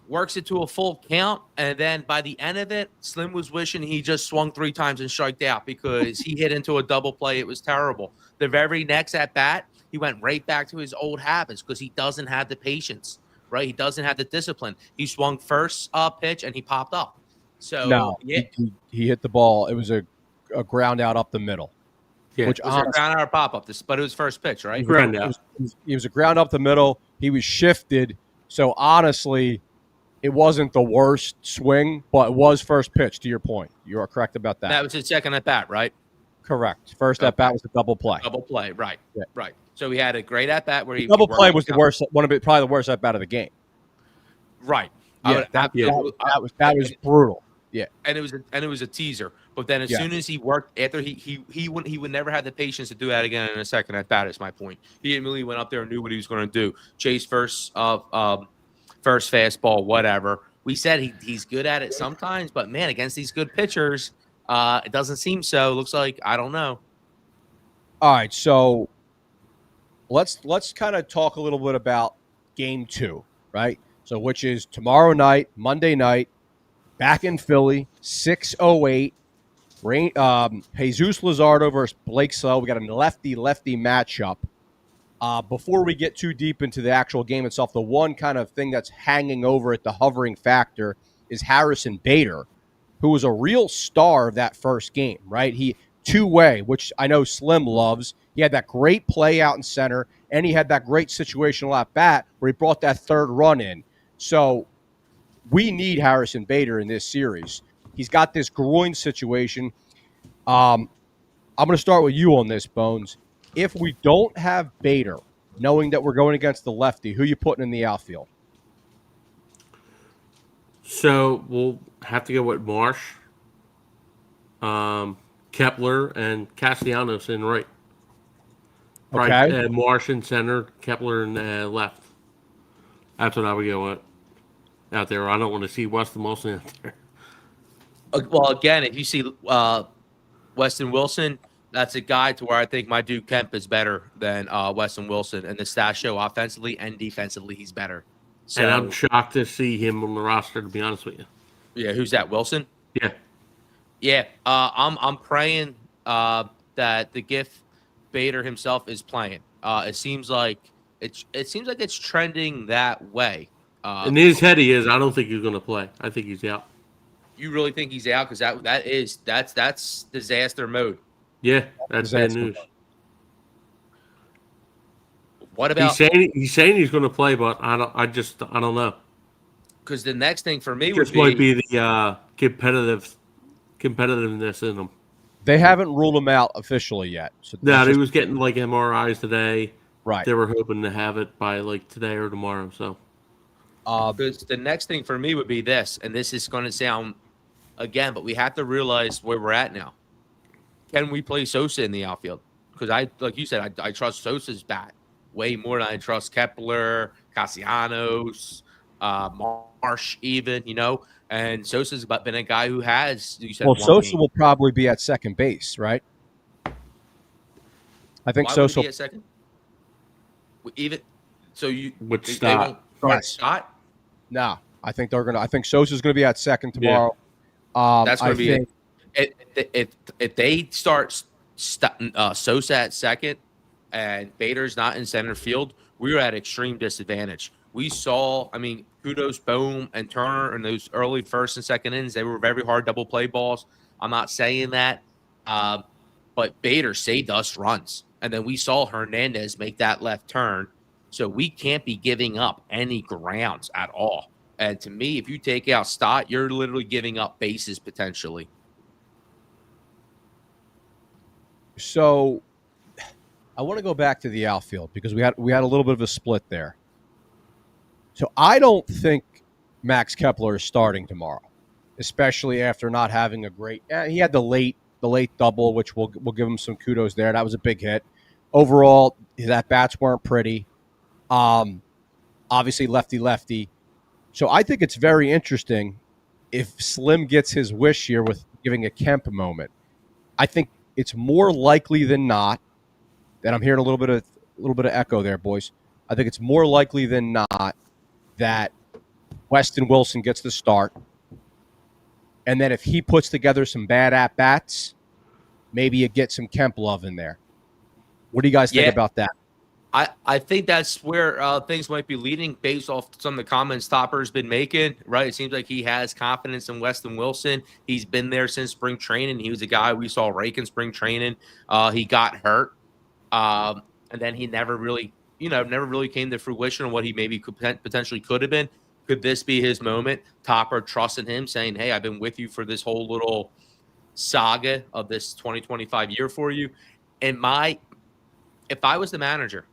Works it to a full count, and then by the end of it, Slim was wishing he just swung 3 times and striked out because he hit into a double play. It was terrible. The very next at bat, he went right back to his old habits because he doesn't have the patience, right? He doesn't have the discipline. He swung first pitch and he popped up. So no, yeah, he hit the ball. It was a ground out up the middle. Yeah, which was a ground out pop up, but it was first pitch, right? It was a ground up the middle. He was shifted. So honestly, it wasn't the worst swing, but it was first pitch, to your point. You are correct about that. That was his second at bat, right? Correct. First at bat was a double play. Double play, right. Yeah. Right. So he had a great at bat where he double play was the worst, probably the worst at bat of the game. Right. Yeah, that was brutal. Yeah, and it was a teaser. But then as soon as he worked after he would never have the patience to do that again in a second at bat. Is my point. He immediately went up there and knew what he was going to do. Chase first fastball, whatever. We said he's good at it sometimes, but man, against these good pitchers, it doesn't seem so. Looks like I don't know. All right, so let's kind of talk a little bit about Game 2, right? So which is tomorrow night, Monday night. Back in Philly, 6:08. Jesus Luzardo versus Blake Snell. We got a lefty-lefty matchup. Before we get too deep into the actual game itself, the one kind of thing that's hanging over it, the hovering factor, is Harrison Bader, who was a real star of that first game, right? He two-way, which I know Slim loves. He had that great play out in center, and he had that great situational at-bat where he brought that third run in. So we need Harrison Bader in this series. He's got this groin situation. I'm going to start with you on this, Bones. If we don't have Bader, knowing that we're going against the lefty, who are you putting in the outfield? So we'll have to go with Marsh, Kepler, and Castellanos in right. Okay. Marsh in center, Kepler in left. That's what I would go with out there. I don't want to see Weston Wilson out there. Well, again, if you see Weston Wilson, that's a guy to where I think my dude Kemp is better than Weston Wilson. And the stats show offensively and defensively he's better. So, and I'm shocked to see him on the roster, to be honest with you. Yeah, who's that, Wilson? Yeah. Yeah, I'm praying that the GIF Bader himself is playing. It seems like it's trending that way. In his head, he is. I don't think he's going to play. I think he's out. You really think he's out? Because that's disaster mode. Yeah, that's bad news. What about he's saying he's going to play, but I don't know. Because the next thing for me might be the competitiveness in him. They haven't ruled him out officially yet. So no, he was getting like MRIs today. Right. They were hoping to have it by like today or tomorrow. So. Because the next thing for me would be this, and this is going to sound again, but we have to realize where we're at now. Can we play Sosa in the outfield? Because like you said, I trust Sosa's bat way more than I trust Kepler, Castellanos, Marsh, even, and Sosa's been a guy who has, you said, Sosa will probably be at second base, right? I think Sosa will be at second. Even so, you would start. Scott? No, I think I think Sosa's going to be at second tomorrow. Yeah. That's going to be it. If they start Sosa at second and Bader's not in center field, we're at extreme disadvantage. We saw, kudos, Bohm and Turner in those early first and second innings. They were very hard double play balls. I'm not saying that, but Bader saved us runs. And then we saw Hernandez make that left turn. So we can't be giving up any grounds at all. And to me, if you take out Stott, you're literally giving up bases potentially. So I want to go back to the outfield because we had a little bit of a split there. So I don't think Max Kepler is starting tomorrow, especially after not having a great. He had the late double, which we'll give him some kudos there. That was a big hit. Overall, his at bats weren't pretty. Obviously lefty. So I think it's very interesting if Slim gets his wish here with giving a Kemp moment. I think it's more likely than not that I'm hearing a little bit of echo there, boys. I think it's more likely than not that Weston Wilson gets the start. And then if he puts together some bad at-bats, maybe you get some Kemp love in there. What do you guys think about that? I think that's where things might be leading based off some of the comments Topper's been making, right? It seems like he has confidence in Weston Wilson. He's been there since spring training. He was a guy we saw rake in spring training. He got hurt. And then he never really came to fruition on what he maybe potentially could have been. Could this be his moment? Topper trusting him, saying, hey, I've been with you for this whole little saga of this 2025 year for you. And if I was the manager,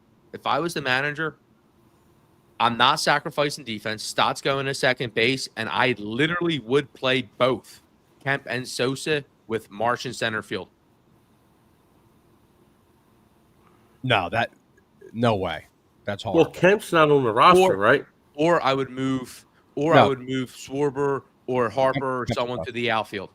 I'm not sacrificing defense. Stott's going to second base, and I literally would play both Kemp and Sosa with Marsh in center field. No way. That's hard. Well, Kemp's not on the roster, right? Or I would move Schwarber or Harper or someone to the outfield.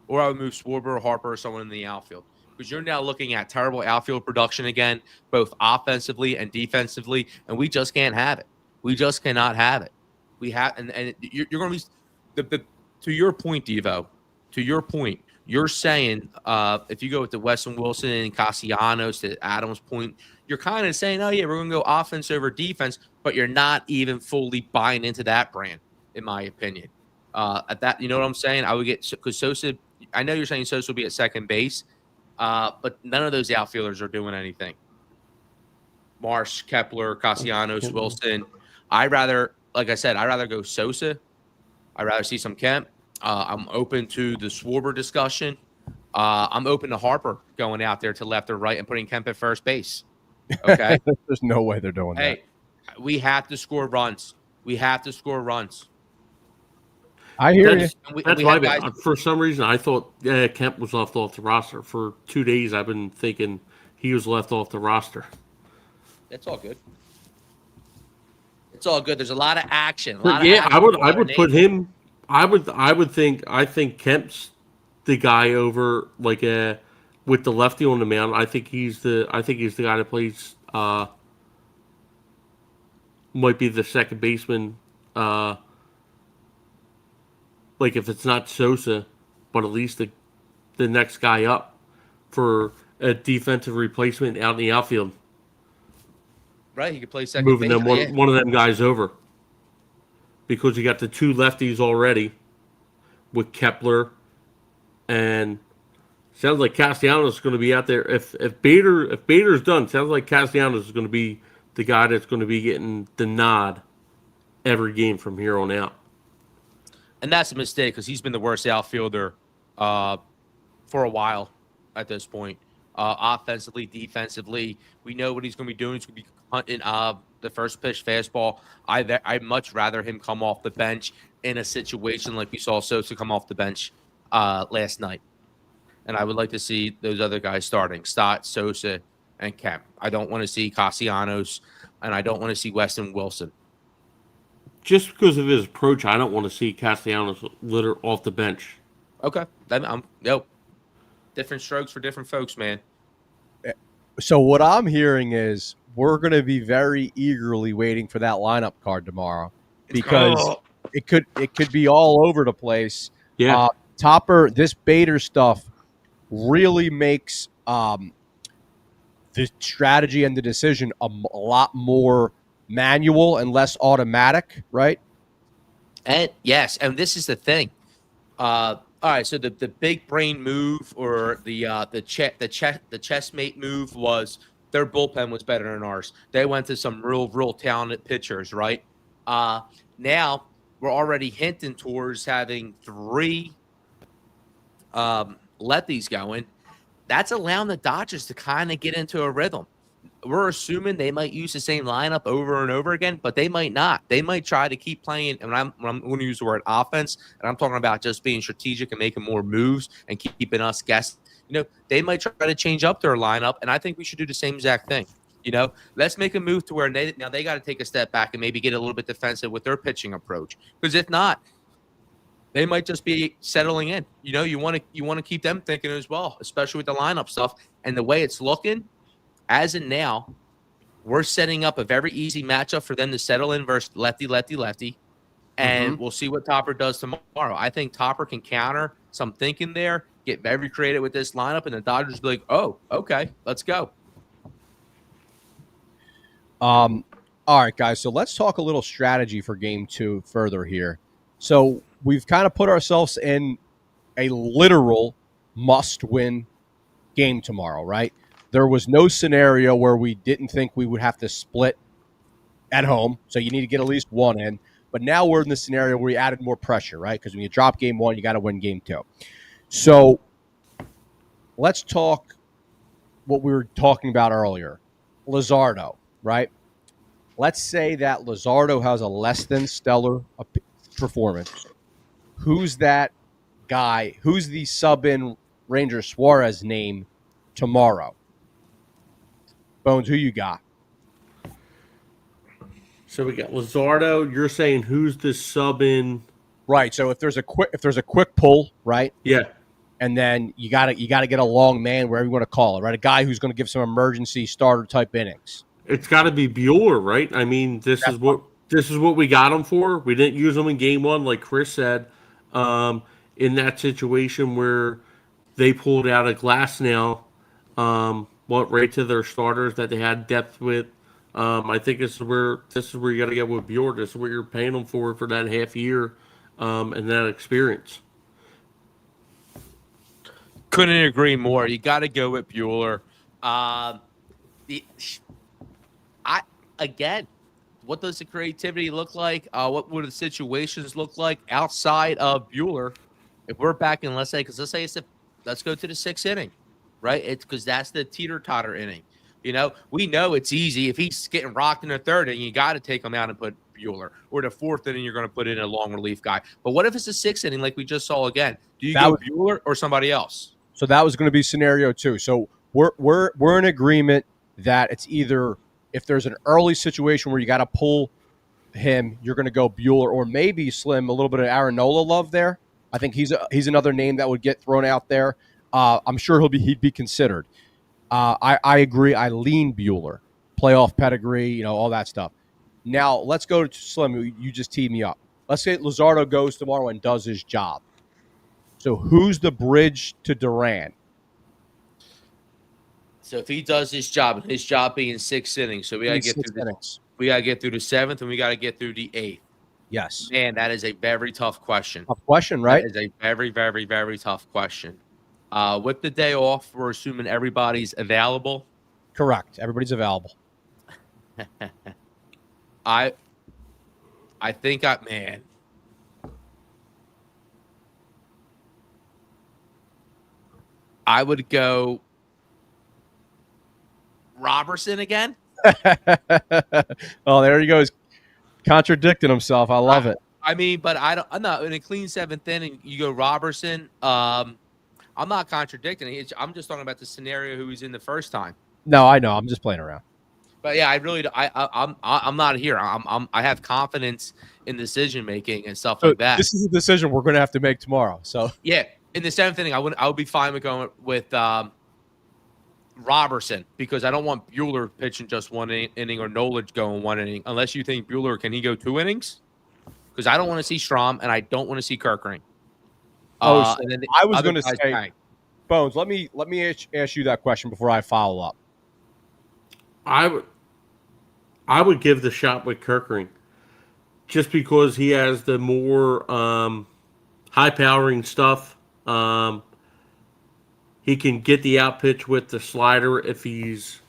Or I would move Schwarber or Harper or someone in the outfield. Because you're now looking at terrible outfield production again, both offensively and defensively, and we just can't have it. We just cannot have it. We have, and you're going to be to your point, Devo. To your point, you're saying if you go with the Weston Wilson and Castellanos to Adam's point, you're kind of saying, oh yeah, we're going to go offense over defense, but you're not even fully buying into that brand, in my opinion. At that, you know what I'm saying? I would get because Sosa. I know you're saying Sosa will be at second base. But none of those outfielders are doing anything. Marsh, Kepler, Castellanos, Wilson. I'd rather go Sosa. I'd rather see some Kemp. I'm open to the Schwarber discussion. I'm open to Harper going out there to left or right and putting Kemp at first base. Okay. There's no way they're doing that. Hey, we have to score runs. I hear you. That's why guys, for some reason I thought Kemp was left off the roster. For 2 days I've been thinking he was left off the roster. It's all good. There's a lot of action. I would put him. I think Kemp's the guy over with the lefty on the mound. I think he's the guy that plays. Might be the second baseman. If it's not Sosa, but at least the next guy up for a defensive replacement out in the outfield. Right, he could play second moving base. One of them guys over. Because you got the two lefties already with Kepler and sounds like Castellanos is going to be out there. If Bader's done, sounds like Castellanos is going to be the guy that's going to be getting the nod every game from here on out. And that's a mistake because he's been the worst outfielder for a while at this point. Offensively, defensively, we know what he's going to be doing. He's going to be hunting the first pitch fastball. I'd much rather him come off the bench in a situation like we saw Sosa come off the bench last night. And I would like to see those other guys starting, Stott, Sosa, and Kemp. I don't want to see Castellanos, and I don't want to see Weston Wilson. Just because of his approach, I don't want to see Castellanos litter off the bench. Okay. Different strokes for different folks, man. So what I'm hearing is we're going to be very eagerly waiting for that lineup card tomorrow because it could be all over the place. Yeah. Topper, this Bader stuff really makes the strategy and the decision a lot more manual and less automatic, right? And yes, and this is the thing. All right, so the big brain move or the chessmate move was their bullpen was better than ours. They went to some real talented pitchers, right? Now we're already hinting towards having 3 lefties going. That's allowing the Dodgers to kind of get into a rhythm. We're assuming they might use the same lineup over and over again, but they might not. They might try to keep playing. And when I'm going to use the word offense, and I'm talking about just being strategic and making more moves and keeping us guessing. They might try to change up their lineup, and I think we should do the same exact thing. Let's make a move to where they got to take a step back and maybe get a little bit defensive with their pitching approach. Because if not, they might just be settling in. You want to keep them thinking as well, especially with the lineup stuff and the way it's looking. As in now, we're setting up a very easy matchup for them to settle in versus lefty, and we'll see what Topper does tomorrow. I think Topper can counter some thinking there, get very creative with this lineup, and the Dodgers be like, oh, okay, let's go. All right, guys, so let's talk a little strategy for Game 2 further here. So we've kind of put ourselves in a literal must-win game tomorrow, right? There was no scenario where we didn't think we would have to split at home, so you need to get at least one in. But now we're in the scenario where we added more pressure, right? Because when you drop Game 1, you got to win Game 2. So let's talk what we were talking about earlier. Luzardo, right? Let's say that Luzardo has a less than stellar performance. Who's that guy? Who's the sub-in Ranger Suarez name tomorrow? Bones, who you got? So we got Luzardo. You're saying who's the sub in? Right. So if there's a quick pull, right? Yeah. And then you gotta get a long man, wherever you want to call it, right? A guy who's going to give some emergency starter type innings. It's got to be Bueller, right? I mean, this is what we got him for. We didn't use him in Game 1, like Chris said. In that situation where they pulled out a Glasnow, right to their starters that they had depth with. I think this is where you got to get with Bueller. This is what you're paying them for that half year, and that experience. Couldn't agree more. You got to go with Bueller. Again, what does the creativity look like? What would the situations look like outside of Bueller? If we're back in, let's say let's go to the 6th inning, right? It's because that's the teeter-totter inning. We know it's easy. If he's getting rocked in the 3rd inning, you got to take him out and put Bueller. Or the 4th inning, you're going to put in a long relief guy. But what if it's the 6th inning, like we just saw again? Do you go Bueller or somebody else? So that was going to be scenario 2. So we're in agreement that it's either if there's an early situation where you got to pull him, you're going to go Bueller, or maybe Slim a little bit of Aaron Nola love there. I think he's another name that would get thrown out there. I'm sure he'd be considered. I agree. I lean Bueller, playoff pedigree, all that stuff. Now let's go to Slim. You just teed me up. Let's say Luzardo goes tomorrow and does his job. So who's the bridge to Duran? So if he does his job, and his job being 6 innings, so we got to get through innings. We got to get through the 7th, and we got to get through the 8th. Yes. Man, that is a very tough question. Tough question, right? That is a very, very, very tough question. With the day off, we're assuming everybody's available. Correct. Everybody's available. I would go Robertson again. Oh, there he goes, contradicting himself. I love it. I mean, but I'm not in a clean 7th inning. You go Robertson. I'm not contradicting. I'm just talking about the scenario who was in the first time. No, I know. I'm just playing around. But yeah, I'm not here. I have confidence in decision making and stuff like that. This is a decision we're going to have to make tomorrow. So yeah, in the 7th inning, I would be fine with going with Robertson, because I don't want Bueller pitching just 1 inning or Nola going 1 inning, unless you think Bueller can he go 2 innings? Because I don't want to see Strom and I don't want to see Kirkring. I was going to say, Bones, let me ask you that question before I follow up. I would give the shot with Kirkring, just because he has the more high powering stuff He can get the out pitch with the slider if he's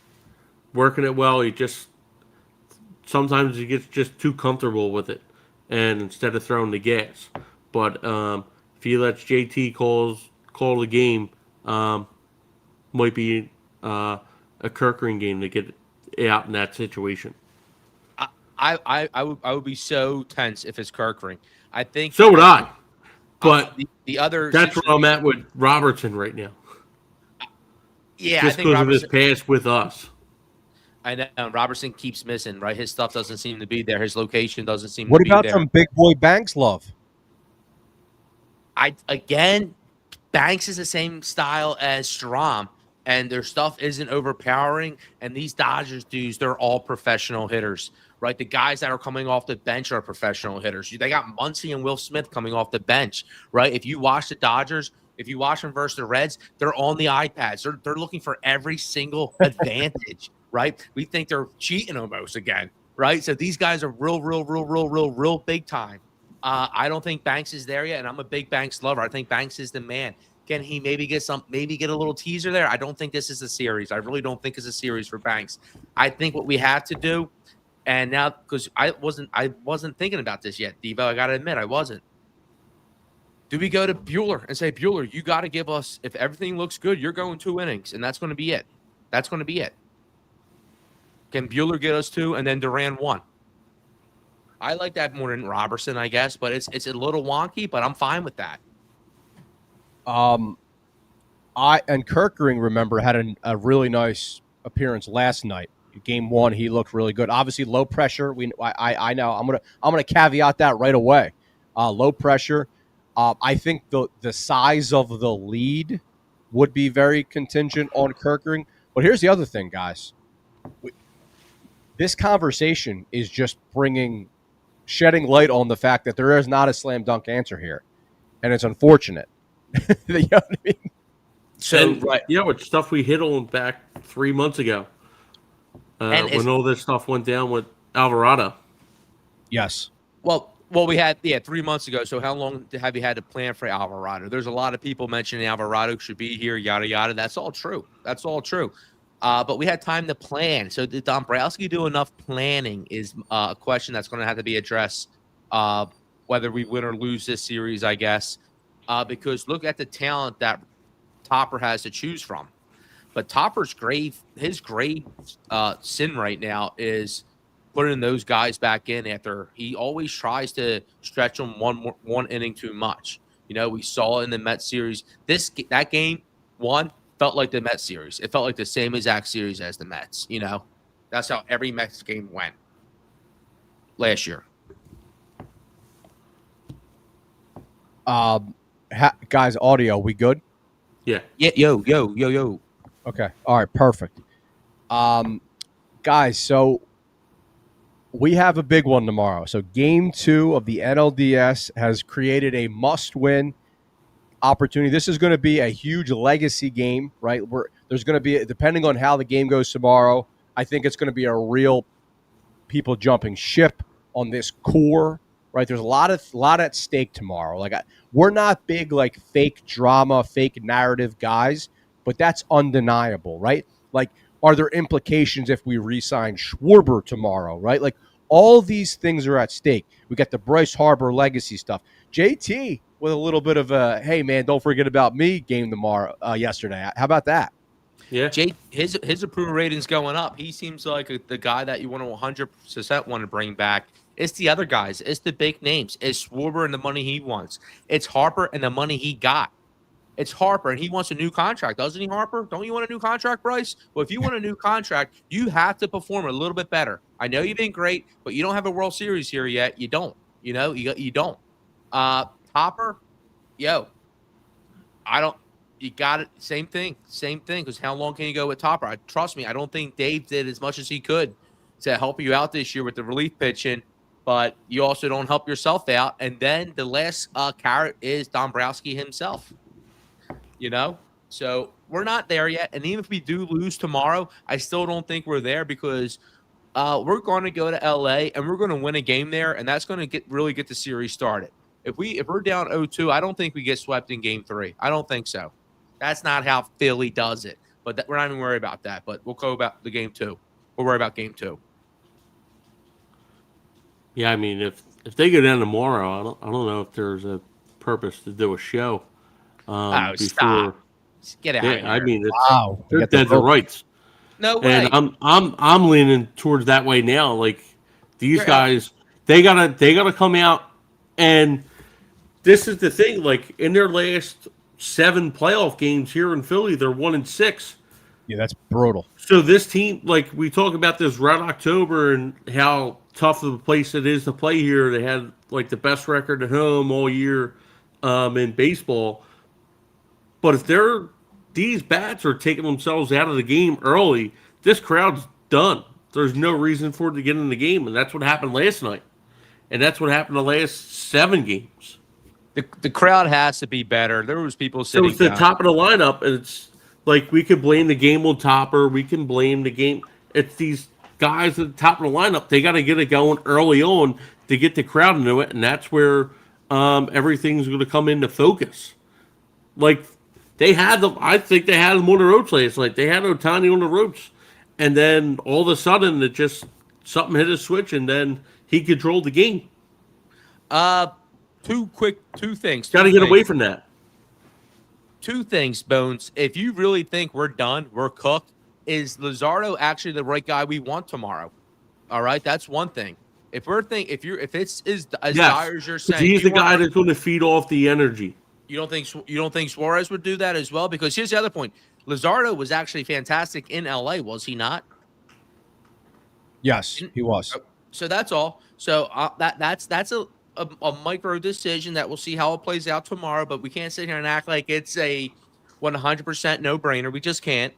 working it well. Sometimes he gets just too comfortable with it, and instead of throwing the gas. But if he lets JT call the game, might be a Kirkering game to get out in that situation. I would be so tense if it's Kirkering. I think So would I. But the other that's where I'm at with Robertson right now. Yeah, just I think because of his Robertson. past with us. I know Robertson keeps missing, right? His stuff doesn't seem to be there. His location doesn't seem What to be about there. some big boy Banks love? Banks is the same style as Strom, and their stuff isn't overpowering. And these Dodgers dudes, they're all professional hitters, right? The guys that are coming off the bench are professional hitters. They got Muncy and Will Smith coming off the bench, right? If you watch the Dodgers, if you watch them versus the Reds, they're on the iPads. They're looking for every single advantage, right? We think they're cheating almost again, right? So these guys are real big time. I don't think Banks is there yet, and I'm a big Banks lover. I think Banks is the man. Can he maybe get a little teaser there? I don't think this is a series. I really don't think it's a series for Banks. I think what we have to do, and now because I wasn't thinking about this yet, Devo. I got to admit, I wasn't. Do we go to Bueller and say, Bueller, you got to give us, if everything looks good, you're going 2 innings, and that's going to be it. That's going to be it. Can Bueller get us 2 and then Duran 1? I like that more than Robertson, I guess, but it's a little wonky, but I'm fine with that. Kirkering, remember, had a really nice appearance last night. Game 1, he looked really good. Obviously, low pressure. I know. I'm gonna caveat that right away. Low pressure. I think the size of the lead would be very contingent on Kirkering. But here's the other thing, guys. This conversation is just shedding light on the fact that there is not a slam dunk answer here, and it's unfortunate. You know what I mean? So, right, it's stuff we hit on back 3 months ago when all this stuff went down with Alvarado. Yes. Well, we had 3 months ago. So how long have you had to plan for Alvarado? There's a lot of people mentioning Alvarado should be here, yada yada. That's all true. But we had time to plan. So did Dombrowski do enough planning is a question that's going to have to be addressed, whether we win or lose this series, I guess. Because look at the talent that Topper has to choose from. But Topper's his grave sin right now is putting those guys back in after he always tries to stretch them one inning too much. We saw it in the Mets series. That game 1 felt like the Mets series. It felt like the same exact series as the Mets. That's how every Mets game went last year. Guys, audio, we good? Yeah. Yo. Okay. All right. Perfect. Guys, so we have a big one tomorrow. So Game 2 of the NLDS has created a must-win opportunity. This is going to be a huge legacy game, right? There's going to be, depending on how the game goes tomorrow, I think it's going to be a real people jumping ship on this core, right? There's a lot at stake tomorrow. We're not big like fake drama, fake narrative guys, but that's undeniable, right? Are there implications if we re-sign Schwarber tomorrow, right? All these things are at stake. We got the Bryce Harper legacy stuff. JT with a little bit of a, hey, man, don't forget about me game tomorrow, yesterday. How about that? Yeah. His approval rating's going up. He seems like the guy that you want to 100% want to bring back. It's the other guys. It's the big names. It's Schwarber and the money he wants. It's Harper and the money he got. It's Harper, and he wants a new contract, doesn't he, Harper? Don't you want a new contract, Bryce? Well, if you want a new contract, you have to perform a little bit better. I know you've been great, but you don't have a World Series here yet. You don't. You don't. Topper, you got it. Same thing. Because how long can you go with Topper? Trust me, I don't think Dave did as much as he could to help you out this year with the relief pitching, but you also don't help yourself out. And then the last carrot is Dombrowski himself. So we're not there yet. And even if we do lose tomorrow, I still don't think we're there because we're going to go to LA and we're going to win a game there. And that's going to really get the series started. If we're down 0-2, I don't think we get swept in Game 3. I don't think so. That's not how Philly does it. But we're not even worried about that. But we'll go about the Game 2. We'll worry about Game 2. Yeah, I mean, if they go down tomorrow, I don't know if there's a purpose to do a show. Before. Stop! Get out of here. I mean, Wow, they're dead to rights. No way. And I'm leaning towards that way now. Like these You're guys, they gotta come out, and this is the thing. Like in their last 7 playoff games here in Philly, they're 1-6. Yeah, that's brutal. So this team, like we talk about this Red October and how tough of a place it is to play here. They had like the best record at home all year in baseball. But if these bats are taking themselves out of the game early, this crowd's done. There's no reason for it to get in the game, and that's what happened last night. And that's what happened the last 7 games. The crowd has to be better. There was people So sitting it's the down. top of the lineup, and it's like we could blame the game on Topper. We can blame the game. It's these guys at the top of the lineup. They got to get it going early on to get the crowd into it, and that's where everything's going to come into focus. Like I think they had them on the ropes last night. They had Ohtani on the ropes, and then all of a sudden it just something hit a switch, and then he controlled the game. Two things. Got to get away from that. 2 things, Bones. If you really think we're done, we're cooked, is Luzardo actually the right guy we want tomorrow? All right, that's one thing. If it's as dire as you're saying, he's the guy that's going to feed off the energy. You don't think Suarez would do that as well? Because here's the other point: Luzardo was actually fantastic in LA, was he not? Yes, he was. So that's all. So that's a micro decision that we'll see how it plays out tomorrow. But we can't sit here and act like it's a 100% no brainer. We just can't.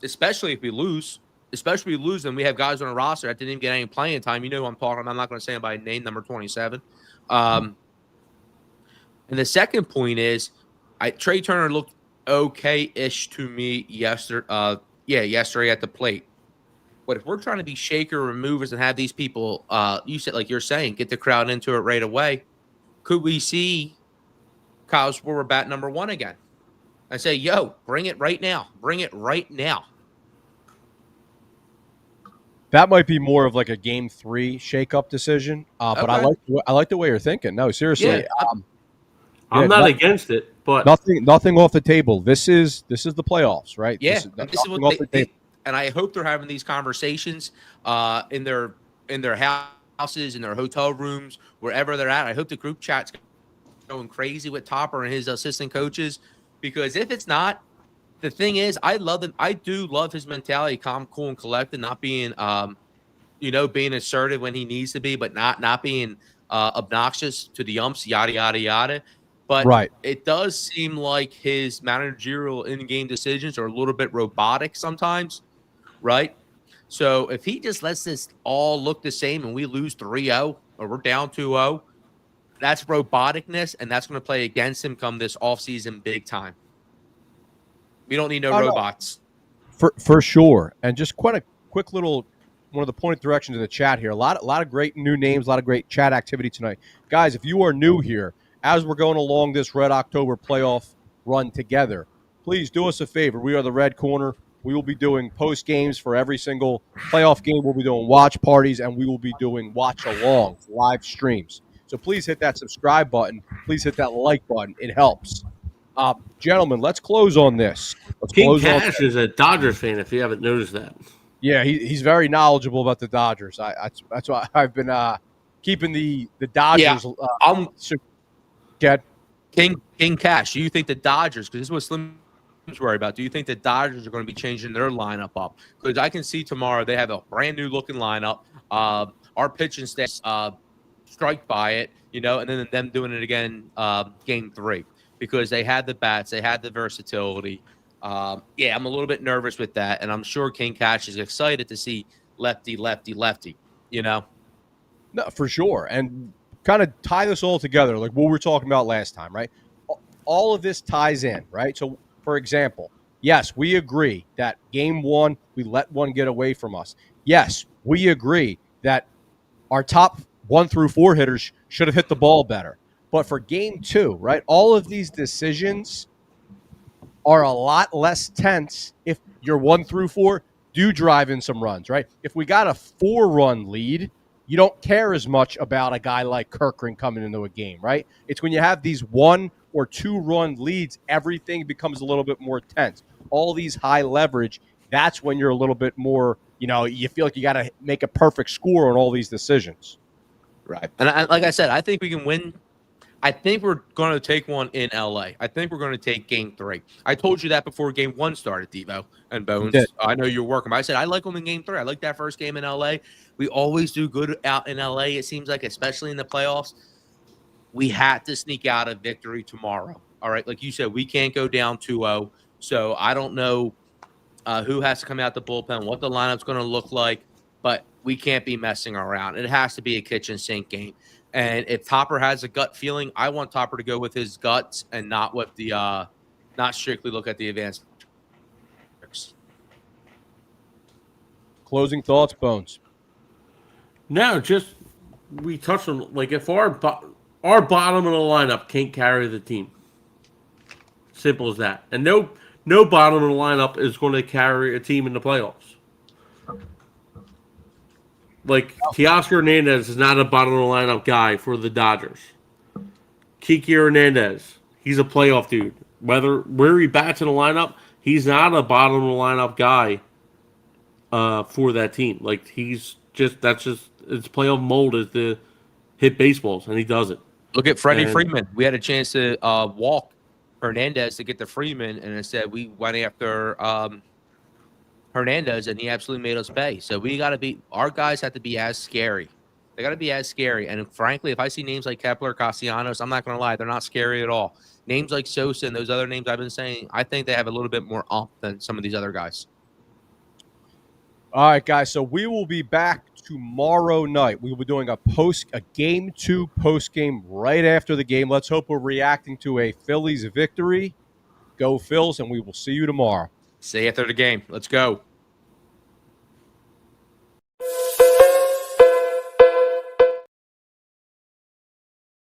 Especially if we lose. Especially if we lose, then we have guys on a roster that didn't even get any playing time. You know who I'm talking about. I'm not going to say him by name, number 27. And the second point is, Trey Turner looked okay-ish to me yesterday at the plate. But if we're trying to be shaker removers and have these people, you're saying, get the crowd into it right away, could we see Kyle Schwarber bat number 1 again? I say, yo, bring it right now. Bring it right now. That might be more of like a Game 3 shakeup decision. But I like the way you're thinking. No, seriously. Yeah, I'm not against it, but nothing off the table. This is the playoffs, right? Yeah, this is what and I hope they're having these conversations in their houses, in their hotel rooms, wherever they're at. I hope the group chat's going crazy with Topper and his assistant coaches, because if it's not, the thing is, I love him. I do love his mentality, calm, cool, and collected, not being being assertive when he needs to be, but not being obnoxious to the umps, yada yada yada. But It does seem like his managerial in-game decisions are a little bit robotic sometimes, right? So if he just lets this all look the same and we lose 3-0 or we're down 2-0, that's roboticness, and that's going to play against him come this offseason big time. We don't need no robots. For sure. And just quite a quick little one of the point of directions in the chat here. A lot of great new names, a lot of great chat activity tonight. Guys, if you are new here, as we're going along this Red October playoff run together, please do us a favor. We are the Red Corner. We will be doing post games for every single playoff game. We'll be doing watch parties, and we will be doing watch alongs, live streams. So please hit that subscribe button. Please hit that like button. It helps. Gentlemen, let's close on this. King Cash is a Dodgers fan, if you haven't noticed that. Yeah, he's very knowledgeable about the Dodgers. That's why I've been keeping the Dodgers. Get King Cash. Do you think the Dodgers, because this is what Slim's worried about, do you think the Dodgers are going to be changing their lineup up? Because I can see tomorrow they have a brand new looking lineup. Our pitching staff strike by it, and then them doing it again Game 3. Because they had the bats, they had the versatility. I'm a little bit nervous with that, and I'm sure King Cash is excited to see lefty. No, for sure. And kind of tie this all together, like what we were talking about last time, right? All of this ties in, right? So, for example, yes, we agree that Game 1, we let one get away from us. Yes, we agree that our top 1 through 4 hitters should have hit the ball better. But for game 2, right, all of these decisions are a lot less tense if your 1 through 4 do drive in some runs, right? If we got a 4-run lead, you don't care as much about a guy like Kirkland coming into a game, right? It's when you have these 1 or 2-run leads, everything becomes a little bit more tense. All these high leverage, that's when you're a little bit more, you feel like you got to make a perfect score on all these decisions. Right. And like I said, I think we can win. I think we're going to take one in LA. I think we're going to take game 3. I told you that before game 1 started, Devo and Bones. I know you're working, but I said I like them in game 3. I like that first game in LA. We always do good out in LA, it seems like, especially in the playoffs. We had to sneak out a victory tomorrow. All right. Like you said, we can't go down 2-0. So I don't know who has to come out the bullpen, what the lineup's going to look like, but we can't be messing around. It has to be a kitchen sink game. And if Topper has a gut feeling, I want Topper to go with his guts and not with the not strictly look at the advanced. Closing thoughts, Bones. No, just we touched on, like, if our bottom of the lineup can't carry the team. Simple as that. And no bottom of the lineup is going to carry a team in the playoffs. Like, Teoscar Hernandez is not a bottom of the lineup guy for the Dodgers. Kiki Hernandez, he's a playoff dude. Where he bats in the lineup, he's not a bottom of the lineup guy for that team. Like, it's playoff mold is to hit baseballs, and he does it. Look at Freddie Freeman. We had a chance to walk Hernandez to get to Freeman, and instead we went after Hernandez, and he absolutely made us pay. So our guys have to be as scary. They got to be as scary. And frankly, if I see names like Kepler, Castellanos, I'm not going to lie, they're not scary at all. Names like Sosa and those other names I've been saying, I think they have a little bit more ump than some of these other guys. All right, guys. So we will be back tomorrow night. We will be doing a game 2 post game right after the game. Let's hope we're reacting to a Phillies victory. Go Phils, and we will see you tomorrow. See you after the game. Let's go.